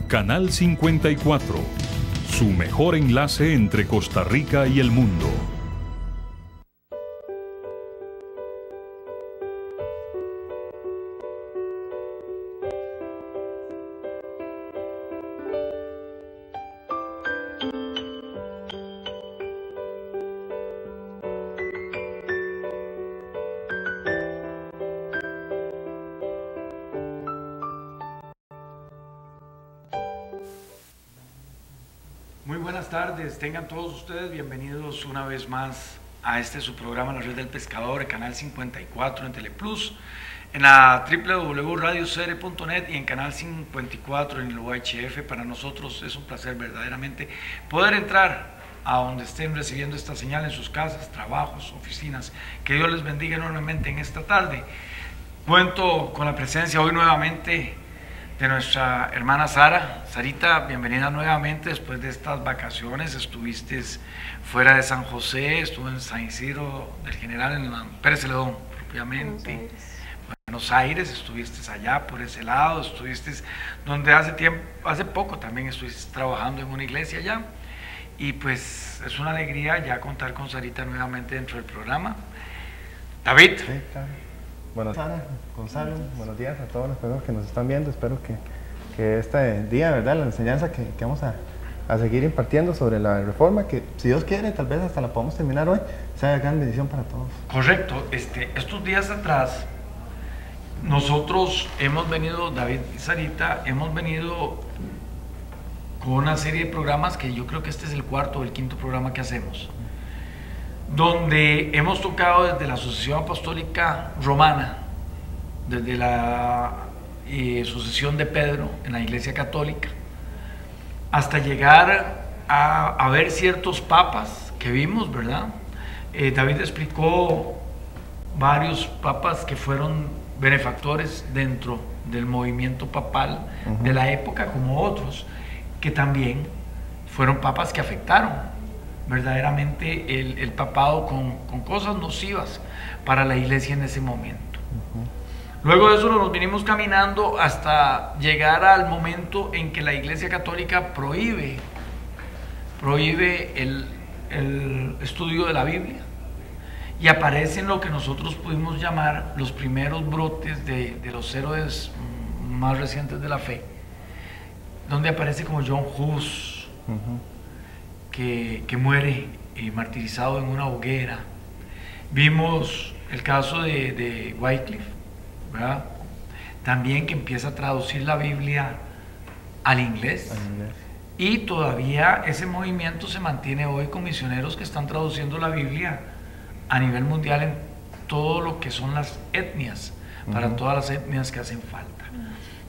Canal 54, su mejor enlace entre Costa Rica y el mundo. Muy buenas tardes, tengan todos ustedes bienvenidos una vez más a su programa La Red del Pescador, el Canal 54 en Teleplus, en la www.radiocere.net y en Canal 54 en el UHF. Para nosotros es un placer verdaderamente poder entrar a donde estén recibiendo esta señal en sus casas, trabajos, oficinas. Que Dios les bendiga enormemente en esta tarde. Cuento con la presencia hoy nuevamente de nuestra hermana Sara. Sarita, bienvenida nuevamente después de estas vacaciones. Estuviste fuera de San José, estuvo en San Isidro del General, en Pérez Celedón propiamente, Buenos Aires, estuviste allá por ese lado, estuviste donde hace poco también estuviste trabajando en una iglesia allá, y pues es una alegría ya contar con Sarita nuevamente dentro del programa. David. Sí, claro. Bueno, Sara, Gonzalo, buenos días a todas las personas que nos están viendo. Espero que este día, ¿verdad?, la enseñanza que vamos a seguir impartiendo sobre la reforma, que si Dios quiere, tal vez hasta la podamos terminar hoy, sea de gran bendición para todos. Correcto. Estos días atrás, nosotros hemos venido, David y Sarita, hemos venido con una serie de programas que yo creo que este es el cuarto o el quinto programa que hacemos, donde hemos tocado desde la Asociación Apostólica Romana, desde la sucesión de Pedro en la Iglesia Católica, hasta llegar a ver ciertos papas que vimos, ¿verdad? David explicó varios papas que fueron benefactores dentro del movimiento papal de la época, como otros que también fueron papas que afectaron verdaderamente el papado con cosas nocivas para la iglesia en ese momento. Luego de eso nos vinimos caminando hasta llegar al momento en que la Iglesia Católica prohíbe el estudio de la Biblia, y aparecen lo que nosotros pudimos llamar los primeros brotes de los héroes más recientes de la fe, donde aparece como John Hus, que muere martirizado en una hoguera. Vimos el caso de Wycliffe, ¿verdad?, también, que empieza a traducir la Biblia al inglés. Y todavía ese movimiento se mantiene hoy con misioneros que están traduciendo la Biblia a nivel mundial en todo lo que son las etnias, para todas las etnias que hacen falta.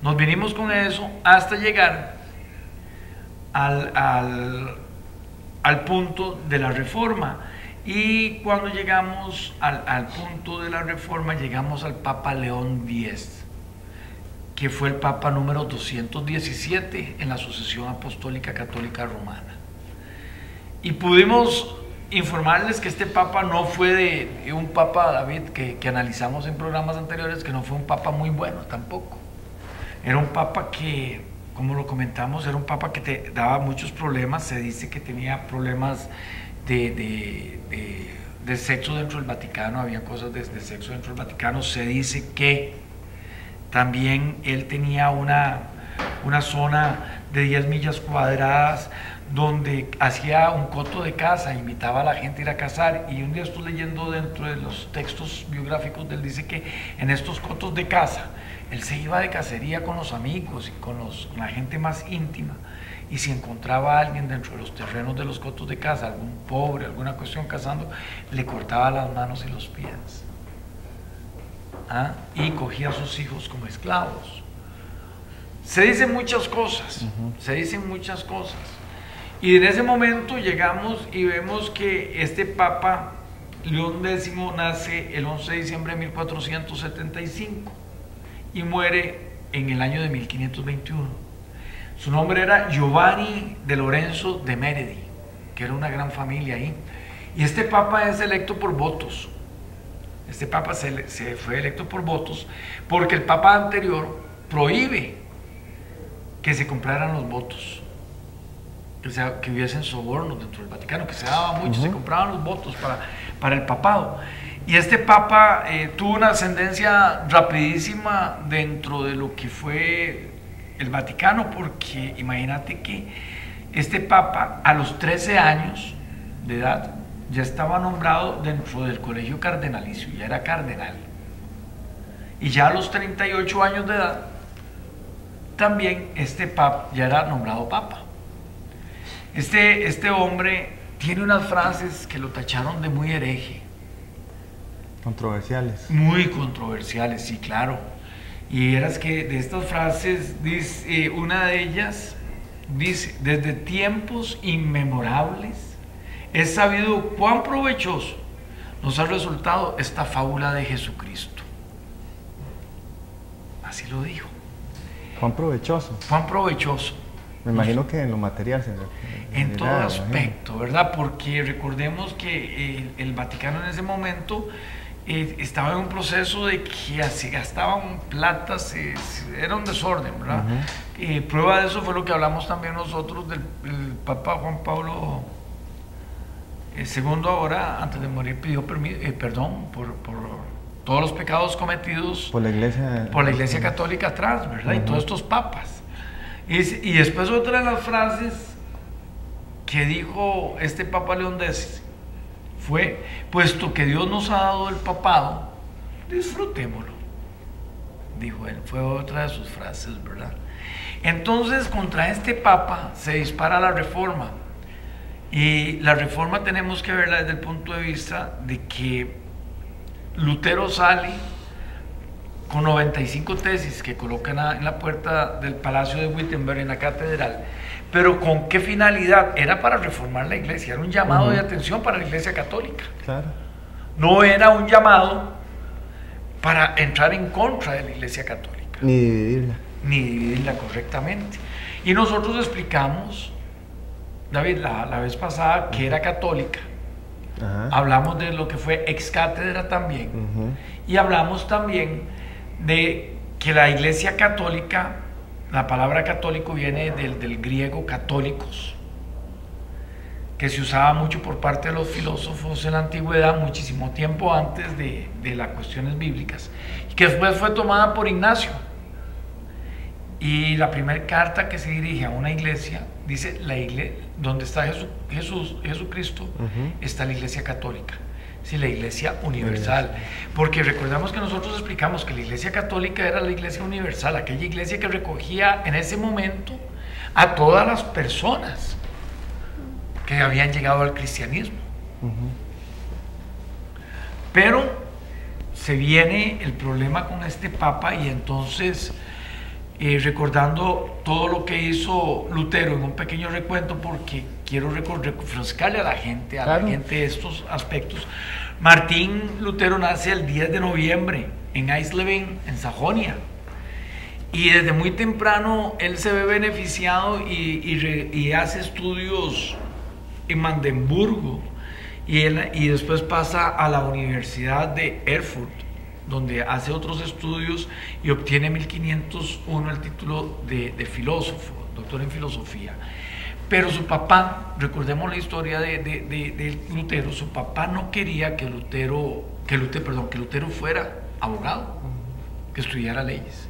Nos vinimos con eso hasta llegar al punto de la reforma, y cuando llegamos al punto de la reforma llegamos al Papa León X, que fue el Papa número 217 en la Sucesión Apostólica Católica Romana, y pudimos informarles que este Papa no fue de un Papa, David, que analizamos en programas anteriores, que no fue un Papa muy bueno tampoco. Era un Papa que, como lo comentamos, era un papa que te daba muchos problemas. Se dice que tenía problemas de sexo dentro del Vaticano, había cosas de sexo dentro del Vaticano. Se dice que también él tenía una zona de 10 millas cuadradas donde hacía un coto de caza, invitaba a la gente a ir a cazar, y un día estoy leyendo dentro de los textos biográficos de él, dice que en estos cotos de caza él se iba de cacería con los amigos y con la gente más íntima, y si encontraba a alguien dentro de los terrenos de los cotos de caza, algún pobre, alguna cuestión cazando, le cortaba las manos y los pies, y cogía a sus hijos como esclavos. Se dicen muchas cosas, se dicen muchas cosas, y en ese momento llegamos y vemos que este Papa León X nace el 11 de diciembre de 1475 y muere en el año de 1521. Su nombre era Giovanni de Lorenzo de Meredi, que era una gran familia ahí, y este Papa es electo por votos. Este Papa se fue electo por votos porque el Papa anterior prohíbe que se compraran los votos, que hubiesen sobornos dentro del Vaticano, que se daba mucho, se compraban los votos para el papado. Y este papa tuvo una ascendencia rapidísima dentro de lo que fue el Vaticano, porque imagínate que este papa a los 13 años de edad ya estaba nombrado dentro del colegio cardenalicio, ya era cardenal. Y ya a los 38 años de edad, también este papa ya era nombrado papa. Este hombre tiene unas frases que lo tacharon de muy hereje. Controversiales. Muy controversiales, sí, claro. Y eras que de estas frases, dice, una de ellas dice: desde tiempos inmemorables es sabido cuán provechoso nos ha resultado esta fábula de Jesucristo. Así lo dijo. Cuán provechoso. Cuán provechoso. Me imagino que en lo material. En todo aspecto, ¿verdad? Porque recordemos que el Vaticano en ese momento estaba en un proceso de que se gastaban plata, era un desorden, ¿verdad? Prueba de eso fue lo que hablamos también nosotros del Papa Juan Pablo II. Ahora, antes de morir, pidió perdón por todos los pecados cometidos por la Iglesia Católica atrás, ¿verdad? Y todos estos papas. Y después otra de las frases que dijo este Papa León X fue: puesto que Dios nos ha dado el papado, disfrutémoslo, dijo él. Fue otra de sus frases, ¿verdad? Entonces, contra este papa se dispara la reforma, y la reforma tenemos que verla desde el punto de vista de que Lutero sale con 95 tesis que colocan en la puerta del Palacio de Wittenberg, en la catedral. Pero ¿con qué finalidad? Era para reformar la iglesia, era un llamado de atención para la Iglesia Católica. Claro. No era un llamado para entrar en contra de la Iglesia Católica. Ni dividirla. Ni dividirla correctamente. Y nosotros explicamos, David, la vez pasada, que era católica. Hablamos de lo que fue ex cátedra también. Y hablamos también de que la Iglesia Católica, la palabra católico viene del griego católicos, que se usaba mucho por parte de los filósofos en la antigüedad, muchísimo tiempo antes de las cuestiones bíblicas, y que después fue tomada por Ignacio. Y la primera carta que se dirige a una iglesia dice: la iglesia, donde está Jesucristo, está la Iglesia Católica. Sí, la Iglesia Universal. Porque recordamos que nosotros explicamos que la Iglesia Católica era la Iglesia Universal, aquella iglesia que recogía en ese momento a todas las personas que habían llegado al cristianismo. Pero se viene el problema con este papa, y entonces recordando todo lo que hizo Lutero en un pequeño recuento, porque quiero refrescarle a la gente estos aspectos. Martín Lutero nace el 10 de noviembre en Eisleben, en Sajonia, y desde muy temprano él se ve beneficiado y hace estudios en Magdeburgo, y después pasa a la Universidad de Erfurt, donde hace otros estudios y obtiene en 1501 el título de filósofo, doctor en filosofía. Pero su papá, recordemos la historia de Lutero, su papá no quería que Lutero fuera abogado, que estudiara leyes.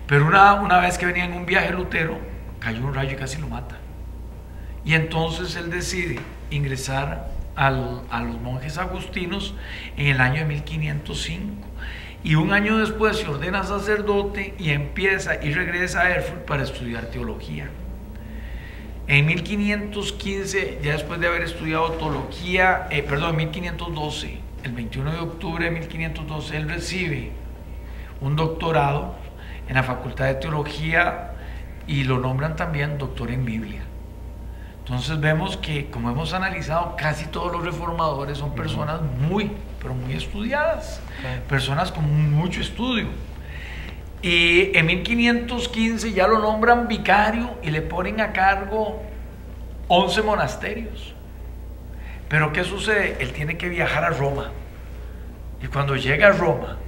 Pero una vez que venía en un viaje Lutero, cayó un rayo y casi lo mata. Y entonces él decide ingresar a los monjes agustinos en el año de 1505. Y un año después se ordena sacerdote y empieza y regresa a Erfurt para estudiar teología. En 1515, ya después de haber estudiado teología, en 1512, el 21 de octubre de 1512, él recibe un doctorado en la Facultad de Teología y lo nombran también doctor en Biblia. Entonces vemos que, como hemos analizado, casi todos los reformadores son personas muy, pero muy estudiadas, personas con mucho estudio. Y en 1515 ya lo nombran vicario y le ponen a cargo 11 monasterios. Pero ¿qué sucede? Él tiene que viajar a Roma. Y cuando llega a Roma,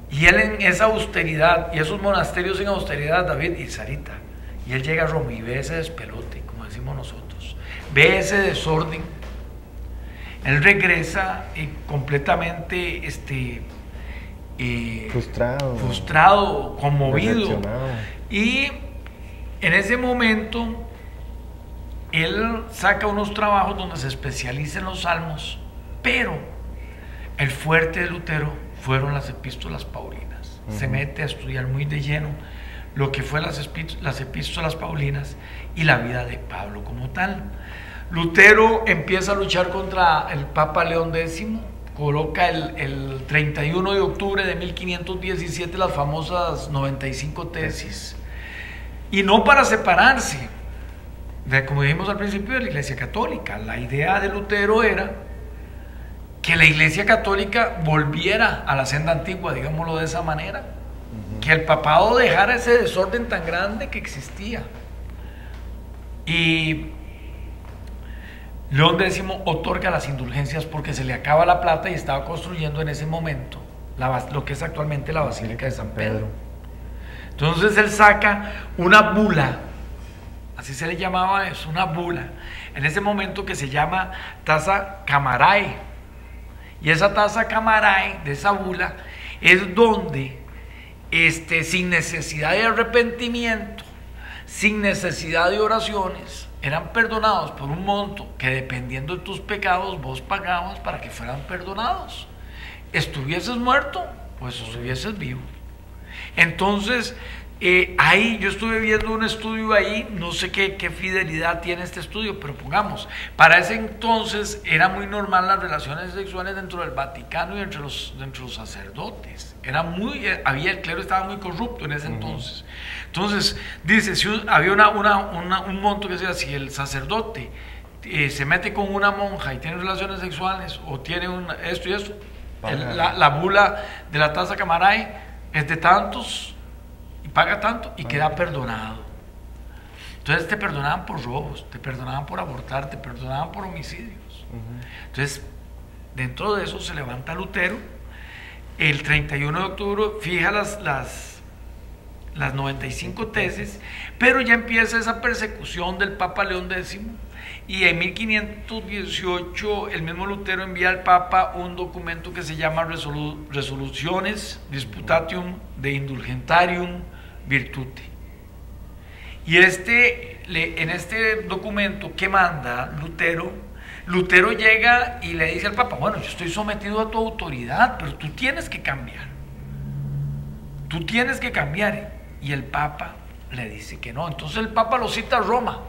y él en esa austeridad, y esos monasterios en austeridad, David y Sarita, Y él llega a Roma y ve ese despelote, como decimos nosotros, ve ese desorden. Él regresa completamente frustrado, conmovido. Y en ese momento él saca unos trabajos donde se especializa en los salmos, pero el fuerte de Lutero fueron las epístolas paulinas. Se mete a estudiar muy de lleno lo que fue las epístolas paulinas y la vida de Pablo como tal. Lutero empieza a luchar contra el Papa León X, coloca el 31 de octubre de 1517 las famosas 95 tesis, y no para separarse, como dijimos al principio, de la Iglesia Católica. La idea de Lutero era que la Iglesia Católica volviera a la senda antigua, digámoslo de esa manera, que el papado dejara ese desorden tan grande que existía. Y León X otorga las indulgencias porque se le acaba la plata y estaba construyendo en ese momento lo que es actualmente la Basílica de San Pedro. Entonces él saca una bula, así se le llamaba eso, una bula, en ese momento, que se llama Tassa Camarae. Y esa Tassa Camarae, de esa bula, es donde sin necesidad de arrepentimiento, sin necesidad de oraciones, eran perdonados por un monto que, dependiendo de tus pecados, vos pagabas para que fueran perdonados. Estuvieses muerto, pues estuvieses vivo. Entonces, ahí yo estuve viendo un estudio ahí, no sé qué fidelidad tiene este estudio, pero pongamos, para ese entonces era muy normal las relaciones sexuales dentro del Vaticano y entre los sacerdotes. Había, el clero estaba muy corrupto en ese entonces. Entonces, dice, si había un monto que decía, si el sacerdote se mete con una monja y tiene relaciones sexuales, o tiene esto y esto, la bula de la Tassa Camarae es de tantos, y paga tanto, y queda perdonado. Entonces te perdonaban por robos, te perdonaban por abortar, te perdonaban por homicidios. Entonces, dentro de eso se levanta Lutero. El 31 de octubre fija las 95 tesis, pero ya empieza esa persecución del Papa León X, y en 1518 el mismo Lutero envía al Papa un documento que se llama Resolutiones Disputatium de Indulgentarium Virtute. Y en este documento que manda Lutero llega y le dice al Papa: bueno, yo estoy sometido a tu autoridad, pero tú tienes que cambiar. Tú tienes que cambiar. Y el Papa le dice que no. Entonces el Papa lo cita a Roma.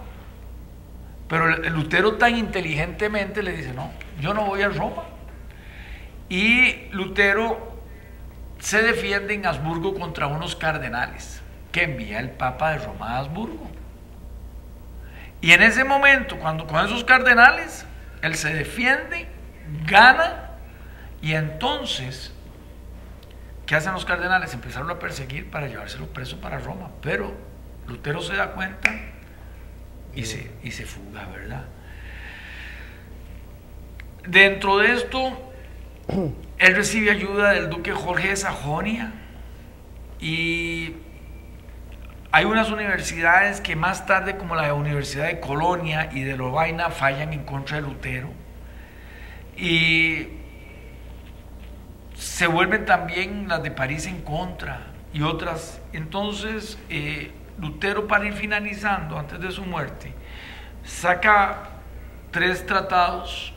Pero el Lutero tan inteligentemente le dice: no, yo no voy a Roma. Y Lutero se defiende en Habsburgo contra unos cardenales que envía el Papa de Roma a Habsburgo. Y en ese momento, cuando con esos cardenales, él se defiende, gana, y entonces, ¿qué hacen los cardenales? Empezaron a perseguir para llevárselo preso para Roma. Pero Lutero se da cuenta y se fuga, ¿verdad? Dentro de esto, él recibe ayuda del duque Jorge de Sajonia, y hay unas universidades que más tarde, como la Universidad de Colonia y de Lovaina, fallan en contra de Lutero, y se vuelven también las de París en contra, y otras. Entonces Lutero, para ir finalizando antes de su muerte, saca 3 tratados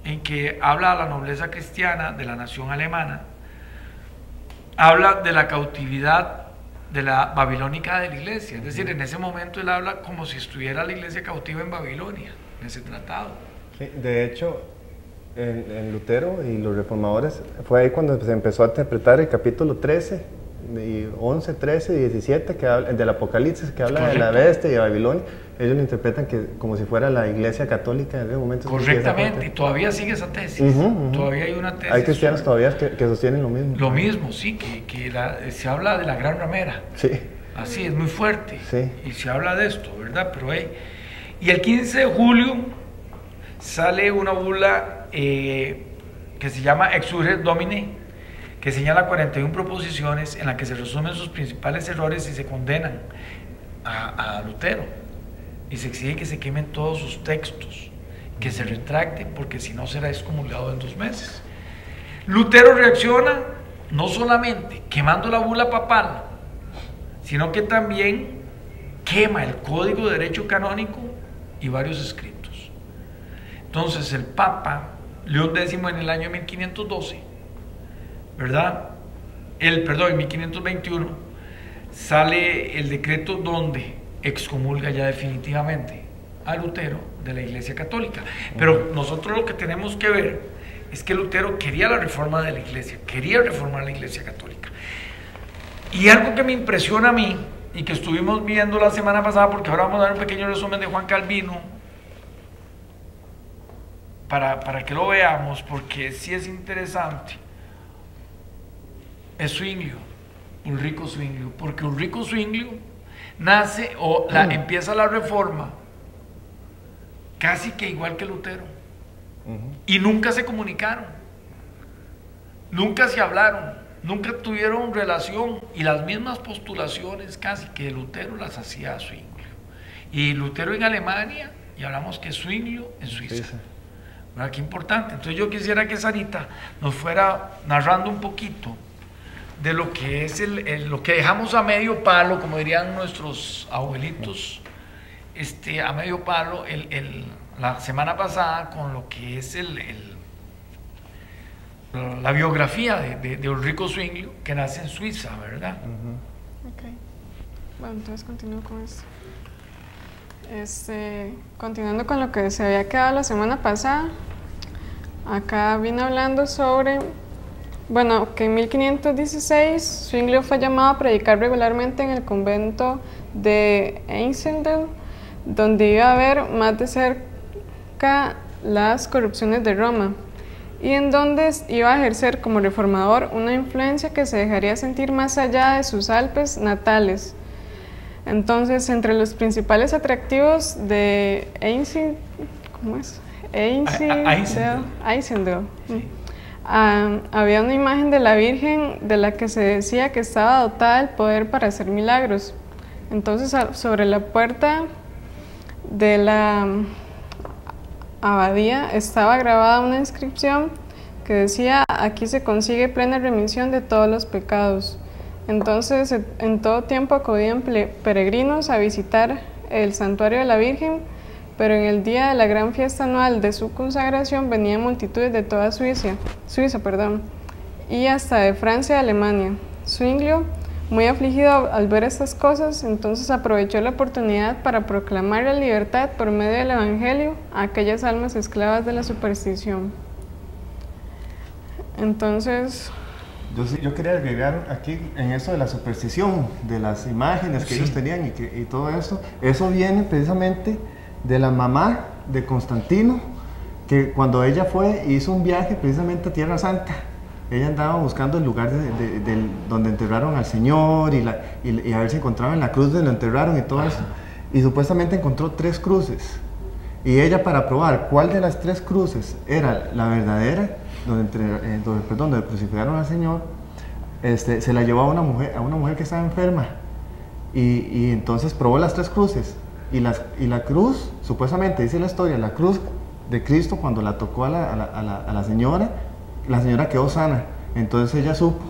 en que habla a la nobleza cristiana de la nación alemana, habla de la cautividad de la babilónica de la iglesia. Es decir, en ese momento él habla como si estuviera la iglesia cautiva en Babilonia, en ese tratado. Sí, de hecho, en Lutero y los reformadores fue ahí cuando se empezó a interpretar el capítulo 13, 11, 13 y 17 que habla, del Apocalipsis, que habla de la bestia y de Babilonia. Ellos lo interpretan como si fuera la iglesia católica en ese momento. Correctamente, y todavía sigue esa tesis. Todavía hay una tesis. Hay cristianos todavía que sostienen lo mismo. Lo mismo, sí, que se habla de la gran ramera. Sí. Así, es muy fuerte. Sí. Y se habla de esto, ¿verdad? Pero y el 15 de julio sale una bula que se llama Exsurge Domine, que señala 41 proposiciones en las que se resumen sus principales errores y se condenan a Lutero y se exige que se quemen todos sus textos, que se retracten, porque si no será excomulgado en 2 meses. Lutero reacciona no solamente quemando la bula papal, sino que también quema el Código de Derecho Canónico y varios escritos. Entonces el Papa León X en el año 1512, ¿verdad? En 1521 sale el decreto donde excomulga ya definitivamente a Lutero de la Iglesia Católica. Pero nosotros lo que tenemos que ver es que Lutero quería la reforma de la Iglesia, quería reformar la Iglesia Católica. Y algo que me impresiona a mí, y que estuvimos viendo la semana pasada, porque ahora vamos a dar un pequeño resumen de Juan Calvino, para que lo veamos, porque sí es interesante, es Zwinglio, Ulrico Zwinglio, porque Ulrico Zwinglio nace, empieza la reforma, casi que igual que Lutero, y nunca se comunicaron, nunca se hablaron, nunca tuvieron relación, y las mismas postulaciones casi que Lutero las hacía Zwinglio, y Lutero en Alemania, y hablamos que Zwinglio en Suiza. ¿Verdad? Qué importante. Entonces yo quisiera que Sarita nos fuera narrando un poquito de lo que es lo que dejamos a medio palo, como dirían nuestros abuelitos, a medio palo la semana pasada, con lo que es la biografía de Ulrico Zwinglio, que nace en Suiza, ¿verdad? Ok. Bueno, entonces continúo con esto. Continuando con lo que se había quedado la semana pasada, acá vine hablando sobre, bueno, que en 1516 Zwinglio fue llamado a predicar regularmente en el convento de Einsiedeln, donde iba a ver más de cerca las corrupciones de Roma y en donde iba a ejercer como reformador una influencia que se dejaría sentir más allá de sus Alpes natales. Entonces, entre los principales atractivos de Einsiedeln, sí. Había una imagen de la Virgen de la que se decía que estaba dotada del poder para hacer milagros. Entonces, sobre la puerta de la abadía estaba grabada una inscripción que decía: aquí se consigue plena remisión de todos los pecados. Entonces, en todo tiempo acudían peregrinos a visitar el santuario de la Virgen, pero en el día de la gran fiesta anual de su consagración venían multitudes de toda Suiza, y hasta de Francia y Alemania. Zwinglio, muy afligido al ver estas cosas, entonces aprovechó la oportunidad para proclamar la libertad por medio del Evangelio a aquellas almas esclavas de la superstición. Entonces, yo quería agregar aquí en eso de la superstición, de las imágenes que ellos tenían y todo eso. Eso viene precisamente de la mamá de Constantino, que cuando ella hizo un viaje precisamente a Tierra Santa, ella andaba buscando el lugar donde enterraron al Señor y a ver si encontraban la cruz donde lo enterraron y todo eso, y supuestamente encontró 3 cruces, y ella, para probar cuál de las 3 cruces era la verdadera, donde crucificaron al Señor, se la llevó a una mujer que estaba enferma, y entonces probó las 3 cruces, y la cruz, supuestamente dice la historia, la cruz de Cristo, cuando la tocó a la señora quedó sana. Entonces ella supo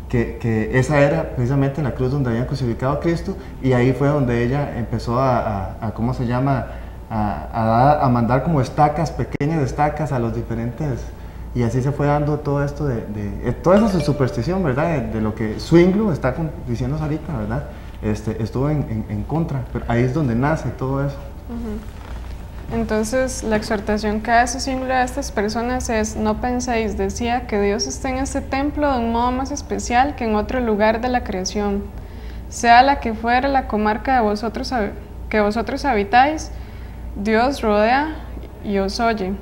que esa era precisamente la cruz donde habían crucificado a Cristo, y ahí fue donde ella empezó ¿cómo se llama? A mandar como pequeñas estacas a los diferentes, y así se fue dando todo esto toda esa superstición, ¿verdad? De lo que Zwinglio está diciendo ahorita, ¿verdad? Estuvo en contra, pero ahí es donde nace todo eso. Entonces, la exhortación que hace Zwinglio a estas personas es: no penséis, decía, que Dios está en este templo de un modo más especial que en otro lugar de la creación. Sea la que fuera la comarca que vosotros habitáis, Dios rodea y os oye.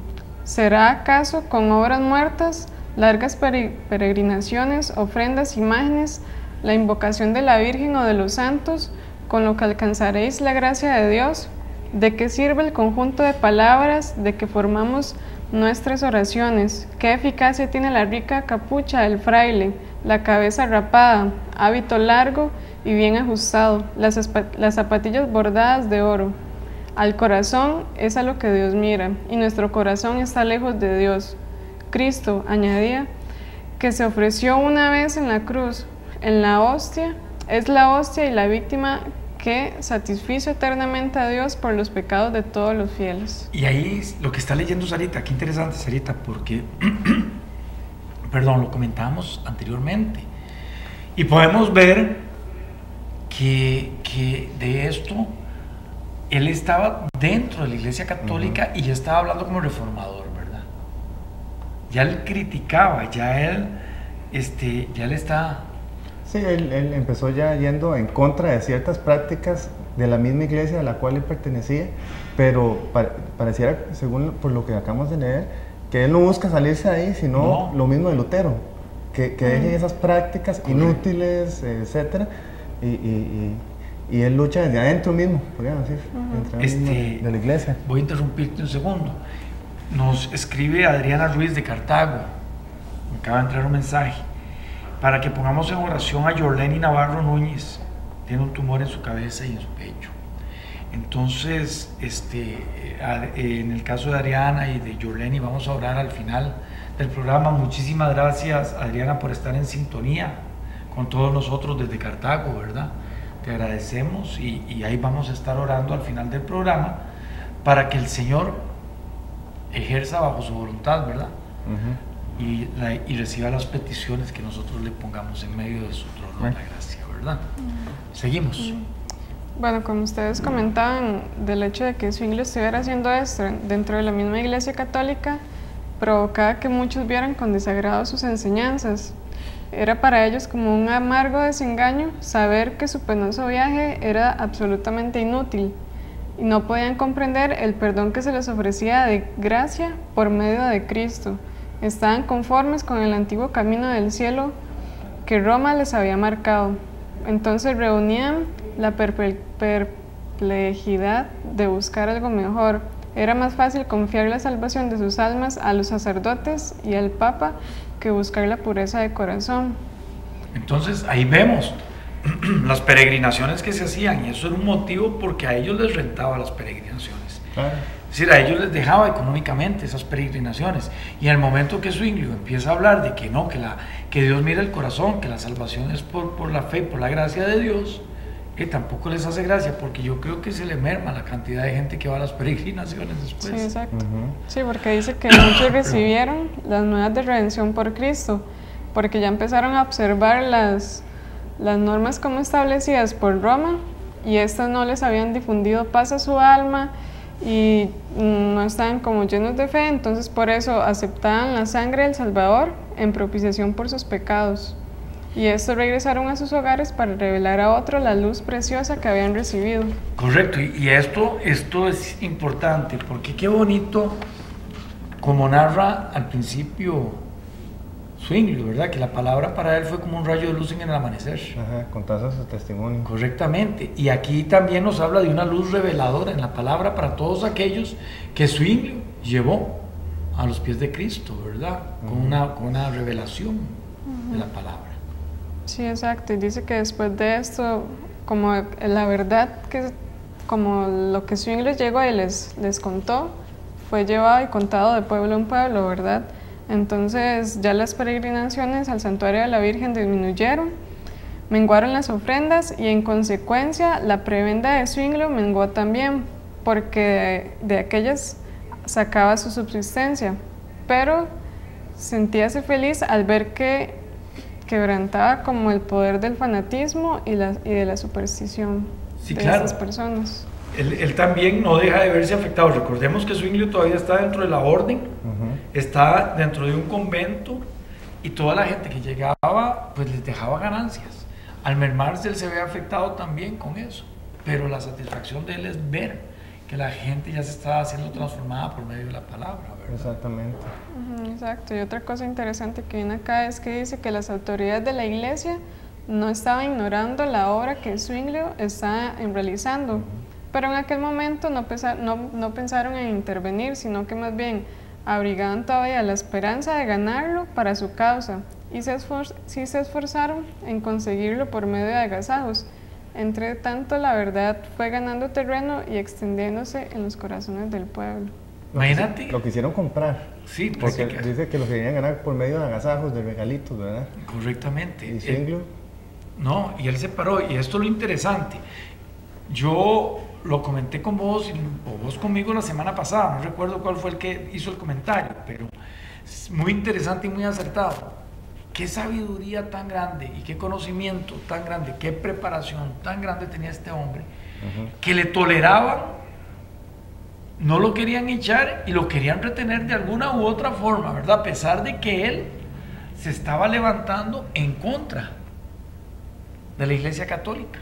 ¿Será acaso con obras muertas, largas peregrinaciones, ofrendas, imágenes, la invocación de la Virgen o de los santos, con lo que alcanzaréis la gracia de Dios? ¿De qué sirve el conjunto de palabras de que formamos nuestras oraciones? ¿Qué eficacia tiene la rica capucha del fraile, la cabeza rapada, hábito largo y bien ajustado, las zapatillas bordadas de oro. Al corazón es a lo que Dios mira, y nuestro corazón está lejos de Dios. Cristo, añadía, que se ofreció una vez en la cruz, en la hostia, es la hostia y la víctima que satisfizo eternamente a Dios por los pecados de todos los fieles. Y ahí lo que está leyendo Sarita, qué interesante Sarita, porque, perdón, lo comentábamos anteriormente, y podemos ver que de esto, él estaba dentro de la Iglesia Católica y ya estaba hablando como reformador, ¿verdad? Ya él criticaba, ya él está... Sí, él empezó ya yendo en contra de ciertas prácticas de la misma iglesia a la cual él pertenecía, pero pareciera, según por lo que acabamos de leer, que él no busca salirse de ahí, sino lo mismo de Lutero, que dejen esas prácticas inútiles, etcétera, y él lucha desde adentro mismo, podríamos decir, dentro de la iglesia. Voy a interrumpirte un segundo. Nos escribe Adriana Ruiz de Cartago, me acaba de entrar un mensaje, para que pongamos en oración a Yorleni Navarro Núñez. Tiene un tumor en su cabeza y en su pecho. Entonces, en el caso de Adriana y de Yorleni, vamos a orar al final del programa. Muchísimas gracias, Adriana, por estar en sintonía con todos nosotros desde Cartago, ¿verdad? Te agradecemos y ahí vamos a estar orando al final del programa para que el Señor ejerza bajo su voluntad, ¿verdad? Y reciba las peticiones que nosotros le pongamos en medio de su trono de la gracia, ¿verdad? Seguimos. Bueno, como ustedes comentaban, del hecho de que Zwingli estuviera haciendo esto dentro de la misma Iglesia Católica, provocaba que muchos vieran con desagrado sus enseñanzas. Era para ellos como un amargo desengaño saber que su penoso viaje era absolutamente inútil y no podían comprender el perdón que se les ofrecía de gracia por medio de Cristo. Estaban conformes con el antiguo camino del cielo que Roma les había marcado. Entonces reunían la perplejidad de buscar algo mejor. Era más fácil confiar la salvación de sus almas a los sacerdotes y al Papa que buscar la pureza de corazón. Entonces ahí vemos las peregrinaciones que se hacían, y eso era un motivo porque a ellos les rentaba las peregrinaciones. Claro. Es decir, a ellos les dejaba económicamente esas peregrinaciones. Y en el momento que Zwingli empieza a hablar de que no, que Dios mira el corazón, que la salvación es por la fe, por la gracia de Dios, que tampoco les hace gracia, porque yo creo que se le merma la cantidad de gente que va a las peregrinaciones después. Sí, exacto. Sí, porque dice que muchos recibieron las nuevas de redención por Cristo, porque ya empezaron a observar las normas como establecidas por Roma, y estas no les habían difundido paz a su alma, y no estaban como llenos de fe, entonces por eso aceptaban la sangre del Salvador en propiciación por sus pecados. Y estos regresaron a sus hogares para revelar a otros la luz preciosa que habían recibido. Correcto, y esto es importante, porque qué bonito, como narra al principio Zwingli, ¿verdad? Que la palabra para él fue como un rayo de luz en el amanecer. Ajá, contando su testimonio. Correctamente, y aquí también nos habla de una luz reveladora en la palabra para todos aquellos que Zwingli llevó a los pies de Cristo, ¿verdad? Con una revelación de la palabra. Sí, exacto, y dice que después de esto, como la verdad, que como lo que Zwingli llegó y les contó, fue llevado y contado de pueblo en pueblo, ¿verdad? Entonces ya las peregrinaciones al santuario de la Virgen disminuyeron, menguaron las ofrendas y en consecuencia la prebenda de Zwingli menguó también, porque de aquellas sacaba su subsistencia, pero sentíase feliz al ver que quebrantaba como el poder del fanatismo y de la superstición de esas personas. Él también no deja de verse afectado. Recordemos que Zwingli todavía está dentro de la orden, está dentro de un convento, y toda la gente que llegaba pues les dejaba ganancias. Al mermarse él se ve afectado también con eso, pero la satisfacción de él es ver que la gente ya se está haciendo transformada por medio de la palabra, ¿verdad? Exactamente. Exacto, y otra cosa interesante que viene acá es que dice que las autoridades de la iglesia no estaban ignorando la obra que Zwingli estaba realizando, pero en aquel momento no pensaron en intervenir, sino que más bien abrigaban todavía la esperanza de ganarlo para su causa y sí se esforzaron en conseguirlo por medio de agasajos. Entre tanto, la verdad fue ganando terreno y extendiéndose en los corazones del pueblo. Imagínate. Lo quisieron comprar. Sí, porque dice que lo querían ganar por medio de agasajos, de regalitos, ¿verdad? Correctamente. ¿Y Zwinglio? No, y él se paró, y esto es lo interesante. Yo lo comenté con vos, o vos conmigo la semana pasada, no recuerdo cuál fue el que hizo el comentario, pero es muy interesante y muy acertado. Qué sabiduría tan grande y qué conocimiento tan grande, qué preparación tan grande tenía este hombre, que le toleraban, no lo querían echar y lo querían retener de alguna u otra forma, ¿verdad? A pesar de que él se estaba levantando en contra de la Iglesia Católica.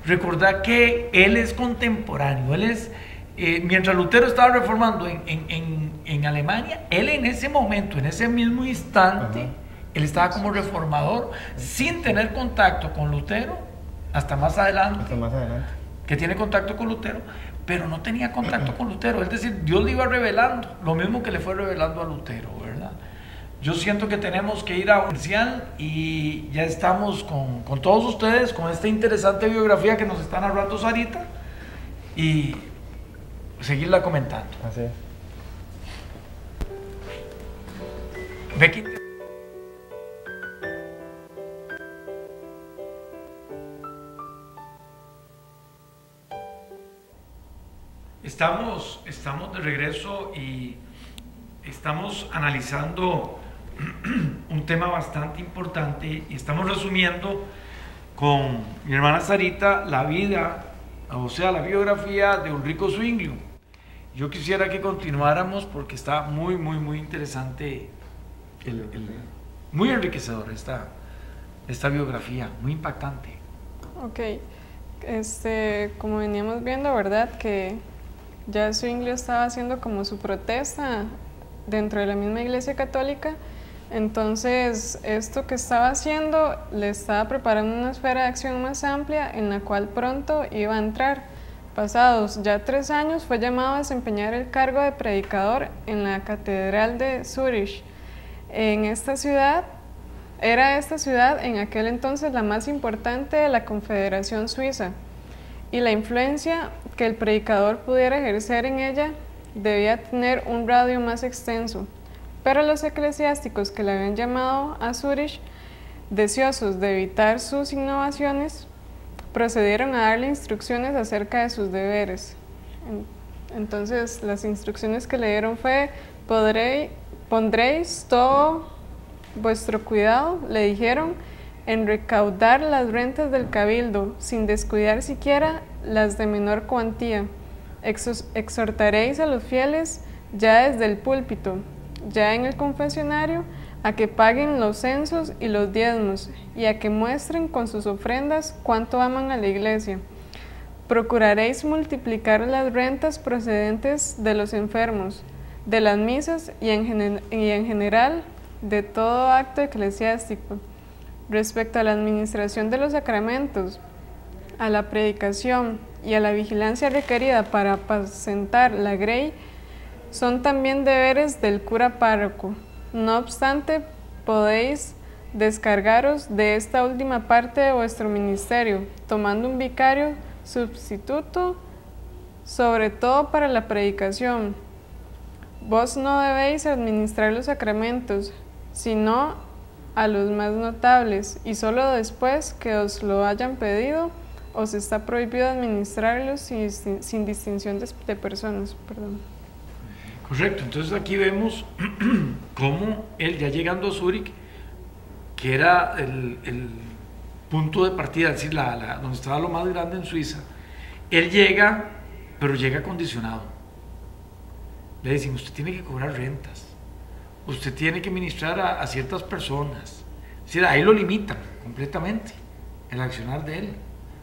Recordad que él es contemporáneo, él es, mientras Lutero estaba reformando en Alemania, él en ese momento, en ese mismo instante, él estaba como reformador, sin tener contacto con Lutero, hasta más adelante, que tiene contacto con Lutero, pero no tenía contacto con Lutero, es decir, Dios le iba revelando, lo mismo que le fue revelando a Lutero, ¿verdad? Yo siento que tenemos que ir a comercial y ya estamos con todos ustedes, con esta interesante biografía que nos está narrando Sarita y seguirla comentando. Así es. Becky. Estamos de regreso y estamos analizando un tema bastante importante y estamos resumiendo con mi hermana Sarita la vida, o sea, la biografía de Ulrico Zwinglio. Yo quisiera que continuáramos porque está muy interesante, muy enriquecedora esta biografía, muy impactante. Ok, como veníamos viendo, ¿verdad? Que ya Zwinglio estaba haciendo como su protesta dentro de la misma Iglesia Católica, entonces esto que estaba haciendo le estaba preparando una esfera de acción más amplia en la cual pronto iba a entrar. Pasados ya 3 años fue llamado a desempeñar el cargo de predicador en la Catedral de Zúrich. Esta ciudad en aquel entonces la más importante de la Confederación Suiza, y la influencia que el predicador pudiera ejercer en ella debía tener un radio más extenso, pero los eclesiásticos que le habían llamado a Zúrich, deseosos de evitar sus innovaciones, procedieron a darle instrucciones acerca de sus deberes. Entonces las instrucciones que le dieron fue: pondréis todo vuestro cuidado, le dijeron, en recaudar las rentas del cabildo, sin descuidar siquiera las de menor cuantía. Exhortaréis a los fieles ya desde el púlpito, ya en el confesionario, a que paguen los censos y los diezmos, y a que muestren con sus ofrendas cuánto aman a la iglesia. Procuraréis multiplicar las rentas procedentes de los enfermos, de las misas y en general de todo acto eclesiástico. Respecto a la administración de los sacramentos, a la predicación y a la vigilancia requerida para apacentar la grey, son también deberes del cura párroco. No obstante, podéis descargaros de esta última parte de vuestro ministerio, tomando un vicario sustituto, sobre todo para la predicación. Vos no debéis administrar los sacramentos, sino a los más notables, y solo después que os lo hayan pedido, os está prohibido administrarlos sin distinción de personas. Perdón. Correcto, entonces aquí vemos cómo él, ya llegando a Zúrich, que era el punto de partida, es decir, donde estaba lo más grande en Suiza, él llega, pero llega condicionado. Le dicen: usted tiene que cobrar rentas, usted tiene que ministrar a ciertas personas. Es decir, ahí lo limitan completamente el accionar de él.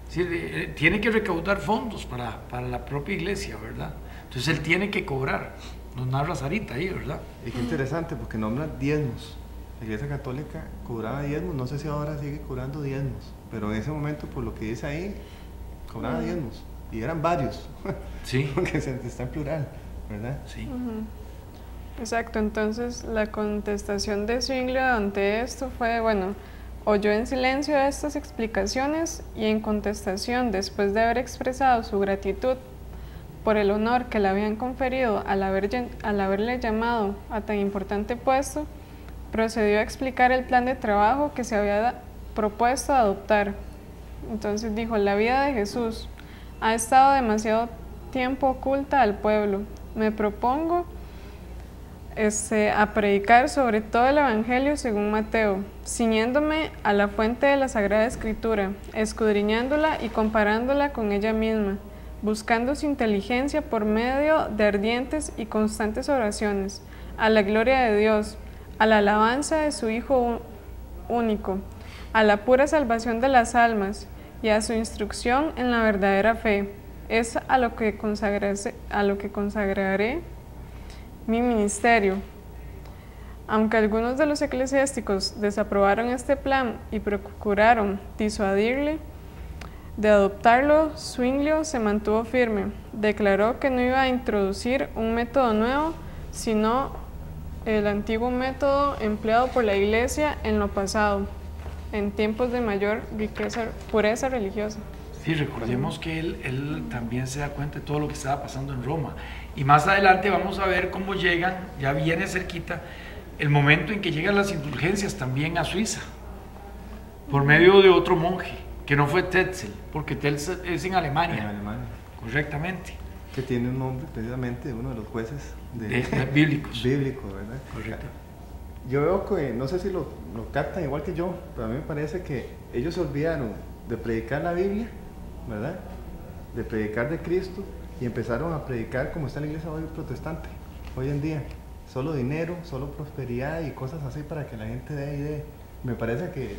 Es decir, tiene que recaudar fondos para la propia iglesia, ¿verdad? Entonces él tiene que cobrar. Nos narra Sarita ahí, ¿verdad? Y qué interesante, porque nombra diezmos. La Iglesia Católica cobraba diezmos, no sé si ahora sigue cobrando diezmos, pero en ese momento, por lo que dice ahí, cobraba diezmos. Y eran varios. Sí. Porque está en plural, ¿verdad? Sí. Exacto, entonces la contestación de Zwinglio ante esto fue, bueno, oyó en silencio estas explicaciones y en contestación, después de haber expresado su gratitud por el honor que le habían conferido al haberle llamado a tan importante puesto, procedió a explicar el plan de trabajo que se había propuesto adoptar. Entonces dijo: la vida de Jesús ha estado demasiado tiempo oculta al pueblo. Me propongo a predicar sobre todo el Evangelio según Mateo, ciñéndome a la fuente de la Sagrada Escritura, escudriñándola y comparándola con ella misma, buscando su inteligencia por medio de ardientes y constantes oraciones, a la gloria de Dios, a la alabanza de su Hijo único, a la pura salvación de las almas y a su instrucción en la verdadera fe. Es a lo que consagraré mi ministerio. Aunque algunos de los eclesiásticos desaprobaron este plan y procuraron disuadirle de adoptarlo, Zwinglio se mantuvo firme. Declaró que no iba a introducir un método nuevo, sino el antiguo método empleado por la Iglesia en lo pasado, en tiempos de mayor pureza religiosa. Sí, recordemos que él también se da cuenta de todo lo que estaba pasando en Roma. Y más adelante vamos a ver cómo llegan, ya viene cerquita, el momento en que llegan las indulgencias también a Suiza, por medio de otro monje, que no fue Tetzel, porque Tetzel es en Alemania. En Alemania. Correctamente. Que tiene un nombre precisamente de uno de los jueces bíblicos. Bíblicos, ¿verdad? Correcto. Yo veo que, no sé si lo captan igual que yo, pero a mí me parece que ellos se olvidaron de predicar la Biblia, ¿verdad? De predicar de Cristo, y empezaron a predicar como está la iglesia hoy protestante, hoy en día. Solo dinero, solo prosperidad y cosas así para que la gente dé y dé. Me parece que...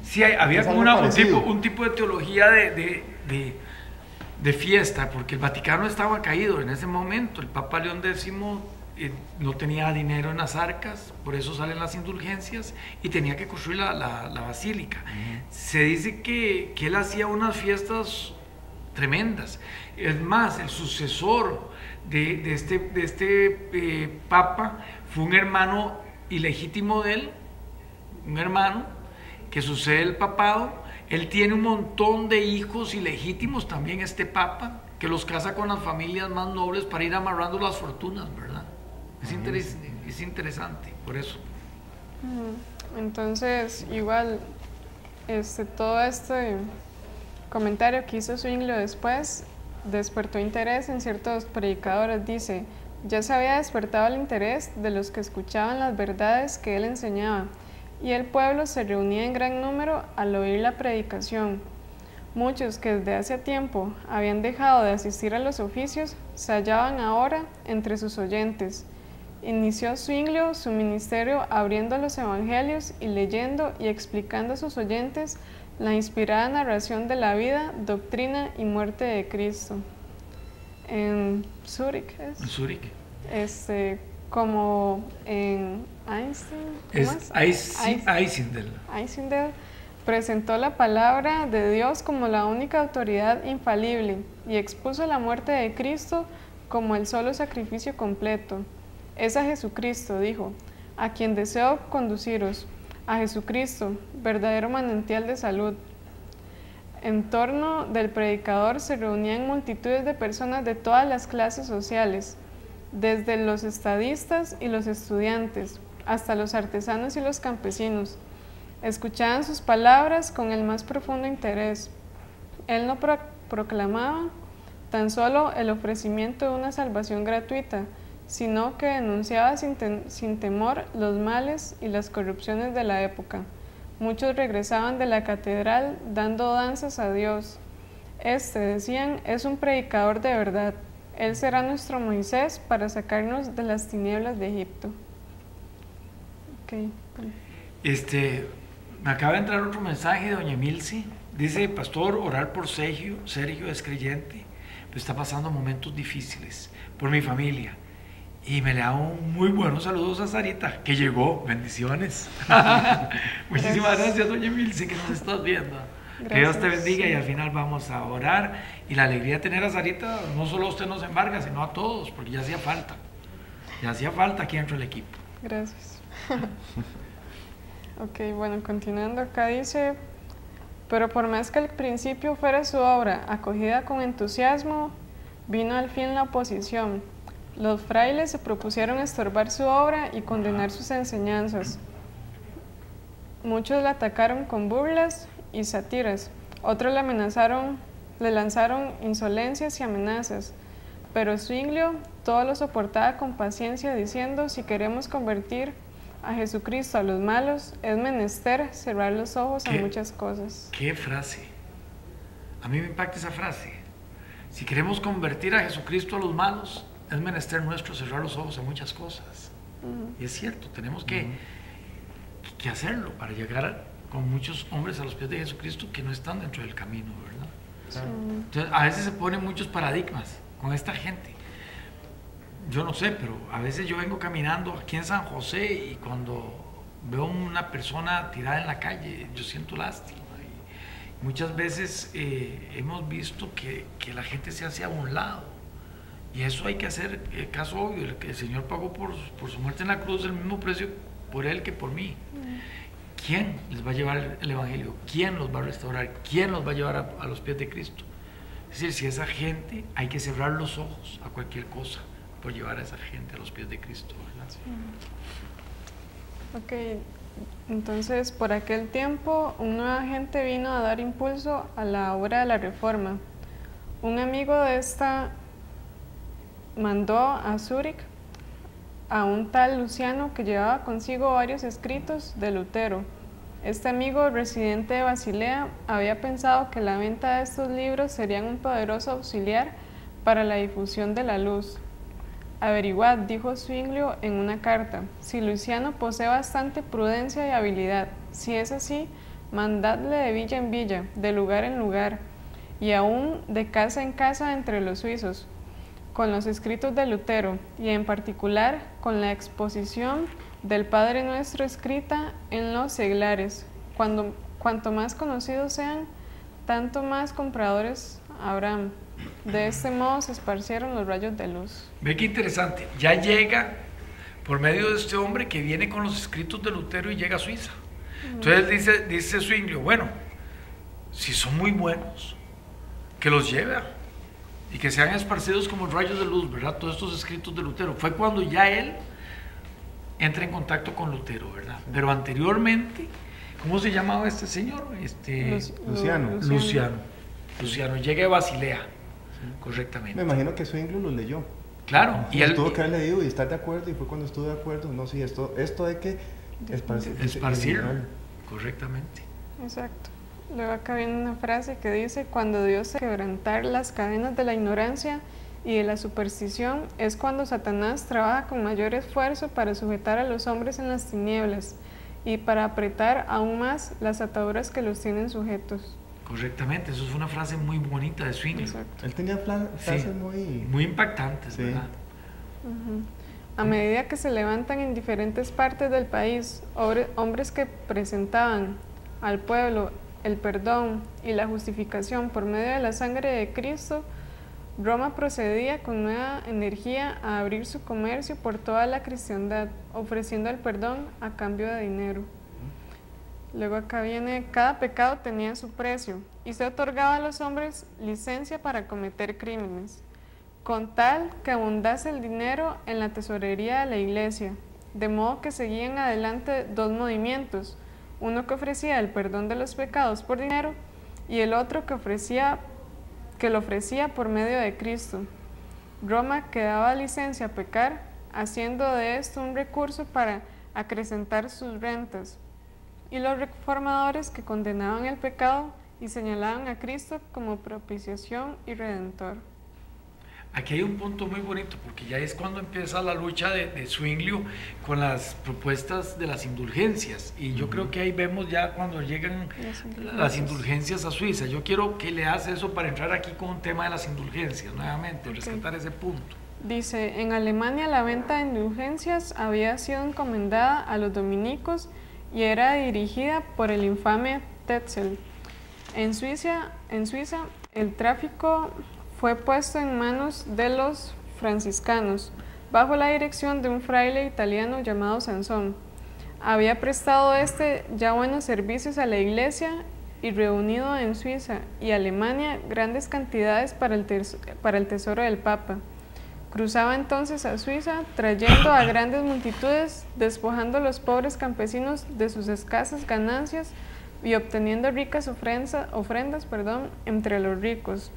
Sí, había como un tipo de teología de fiesta, porque el Vaticano estaba caído en ese momento. El Papa León X no tenía dinero en las arcas, por eso salen las indulgencias, y tenía que construir la basílica. Se dice que él hacía unas fiestas tremendas. Es más, el sucesor de este Papa fue un hermano ilegítimo de él, un hermano que sucede el papado. Él tiene un montón de hijos ilegítimos también, este Papa, que los casa con las familias más nobles para ir amarrando las fortunas, ¿verdad? Es interesante, por eso. Entonces, igual, todo este comentario que hizo Zwinglio después despertó interés en ciertos predicadores. Dice: ya se había despertado el interés de los que escuchaban las verdades que él enseñaba, y el pueblo se reunía en gran número al oír la predicación. Muchos que desde hace tiempo habían dejado de asistir a los oficios se hallaban ahora entre sus oyentes. Inició Zwinglio su ministerio abriendo los evangelios y leyendo y explicando a sus oyentes la inspirada narración de la vida, doctrina y muerte de Cristo. En Zúrich, ¿es? En Zúrich. Como en Einsiedeln, presentó la palabra de Dios como la única autoridad infalible y expuso la muerte de Cristo como el solo sacrificio completo. Es a Jesucristo, dijo, a quien deseo conduciros, a Jesucristo, verdadero manantial de salud. En torno del predicador se reunían multitudes de personas de todas las clases sociales, desde los estadistas y los estudiantes, hasta los artesanos y los campesinos. Escuchaban sus palabras con el más profundo interés. Él no proclamaba tan solo el ofrecimiento de una salvación gratuita, sino que denunciaba sin temor los males y las corrupciones de la época. Muchos regresaban de la catedral dando danzas a Dios. Decían, es un predicador de verdad. Él será nuestro Moisés para sacarnos de las tinieblas de Egipto. Me acaba de entrar otro mensaje de doña Milce. Dice: pastor, orar por Sergio es creyente, pero está pasando momentos difíciles por mi familia. Y me le da un muy buenos saludos a Sarita, que llegó. Bendiciones. Muchísimas gracias, doña Milce, que nos estás viendo. Gracias. Que Dios te bendiga, y al final vamos a orar. Y la alegría de tener a Sarita, no solo a usted nos embarga, sino a todos, porque ya hacía falta. Le hacía falta aquí dentro del equipo. Gracias. Ok, bueno, continuando acá dice, pero por más que al principio fuera su obra acogida con entusiasmo, vino al fin la oposición. Los frailes se propusieron estorbar su obra y condenar sus enseñanzas. Muchos la atacaron con burlas y sátiras, otros le lanzaron insolencias y amenazas, pero Zwinglio todo lo soportaba con paciencia, diciendo: si queremos convertir a Jesucristo a los malos, es menester cerrar los ojos a muchas cosas. ¿Qué frase? A mí me impacta esa frase. Si queremos convertir a Jesucristo a los malos, es menester nuestro cerrar los ojos a muchas cosas. Y es cierto, tenemos que hacerlo para llegar con muchos hombres a los pies de Jesucristo que no están dentro del camino, ¿verdad? Sí. Entonces, a veces se ponen muchos paradigmas con esta gente. Yo no sé, pero a veces yo vengo caminando aquí en San José y cuando veo una persona tirada en la calle, yo siento lástima. Y muchas veces hemos visto que la gente se hace a un lado. Y eso hay que hacer caso obvio, que el Señor pagó por su muerte en la cruz el mismo precio por él que por mí. ¿Quién les va a llevar el Evangelio? ¿Quién los va a restaurar? ¿Quién los va a llevar a los pies de Cristo? Es decir, si esa gente, hay que cerrar los ojos a cualquier cosa por llevar a esa gente a los pies de Cristo, ¿verdad? Ok, entonces por aquel tiempo un nuevo agente vino a dar impulso a la obra de la Reforma. Un amigo de esta mandó a Zúrich a un tal Luciano que llevaba consigo varios escritos de Lutero. Este amigo, residente de Basilea, había pensado que la venta de estos libros serían un poderoso auxiliar para la difusión de la luz. Averiguad, dijo Zwinglio en una carta, si Luciano posee bastante prudencia y habilidad. Si es así, mandadle de villa en villa, de lugar en lugar, y aún de casa en casa entre los suizos, con los escritos de Lutero, y en particular con la exposición del Padre Nuestro escrita en los seglares. Cuanto más conocidos sean, tanto más compradores habrán. De este modo se esparcieron los rayos de luz. Ve qué interesante, ya llega por medio de este hombre que viene con los escritos de Lutero y llega a Suiza. Entonces dice Zwinglio, bueno, si son muy buenos, que los lleve y que sean esparcidos como rayos de luz, ¿verdad? Todos estos escritos de Lutero. Fue cuando ya él entra en contacto con Lutero, ¿verdad? Pero anteriormente, ¿cómo se llamaba este señor? Luciano, llega de Basilea, correctamente. Me imagino que Zwinglio lo leyó. Claro. Y él tuvo que haber leído y estar de acuerdo, y fue cuando estuvo de acuerdo. No, sí, esto hay que esparcirlo, correctamente. Exacto. Luego acá viene una frase que dice: cuando Dios se quebrantar las cadenas de la ignorancia y de la superstición, es cuando Satanás trabaja con mayor esfuerzo para sujetar a los hombres en las tinieblas y para apretar aún más las ataduras que los tienen sujetos. Correctamente, eso es una frase muy bonita de Zwinglio. Exacto. Él tenía frases muy impactantes, sí, ¿verdad? A medida que se levantan en diferentes partes del país hombres que presentaban al pueblo el perdón y la justificación por medio de la sangre de Cristo, Roma procedía con nueva energía a abrir su comercio por toda la cristiandad, ofreciendo el perdón a cambio de dinero. Luego acá viene: cada pecado tenía su precio y se otorgaba a los hombres licencia para cometer crímenes, con tal que abundase el dinero en la tesorería de la iglesia, de modo que seguían adelante dos movimientos, uno que ofrecía el perdón de los pecados por dinero y el otro que lo ofrecía por medio de Cristo. Roma que daba licencia a pecar, haciendo de esto un recurso para acrecentar sus rentas, y los reformadores que condenaban el pecado y señalaban a Cristo como propiciación y redentor. Aquí hay un punto muy bonito, porque ya es cuando empieza la lucha de Zwinglio con las propuestas de las indulgencias, y yo creo que ahí vemos ya cuando llegan las indulgencias a Suiza. Yo quiero que leas eso para entrar aquí con un tema de las indulgencias nuevamente, rescatar ese punto. Dice: en Alemania la venta de indulgencias había sido encomendada a los dominicos y era dirigida por el infame Tetzel. En Suiza el tráfico fue puesto en manos de los franciscanos. bajo la dirección de un fraile italiano llamado Sansón. Había prestado ya buenos servicios a la iglesia y reunido en Suiza y Alemania grandes cantidades para el tesoro del Papa. Cruzaba entonces a Suiza, trayendo a grandes multitudes, despojando a los pobres campesinos de sus escasas ganancias y obteniendo ricas ofrendas entre los ricos.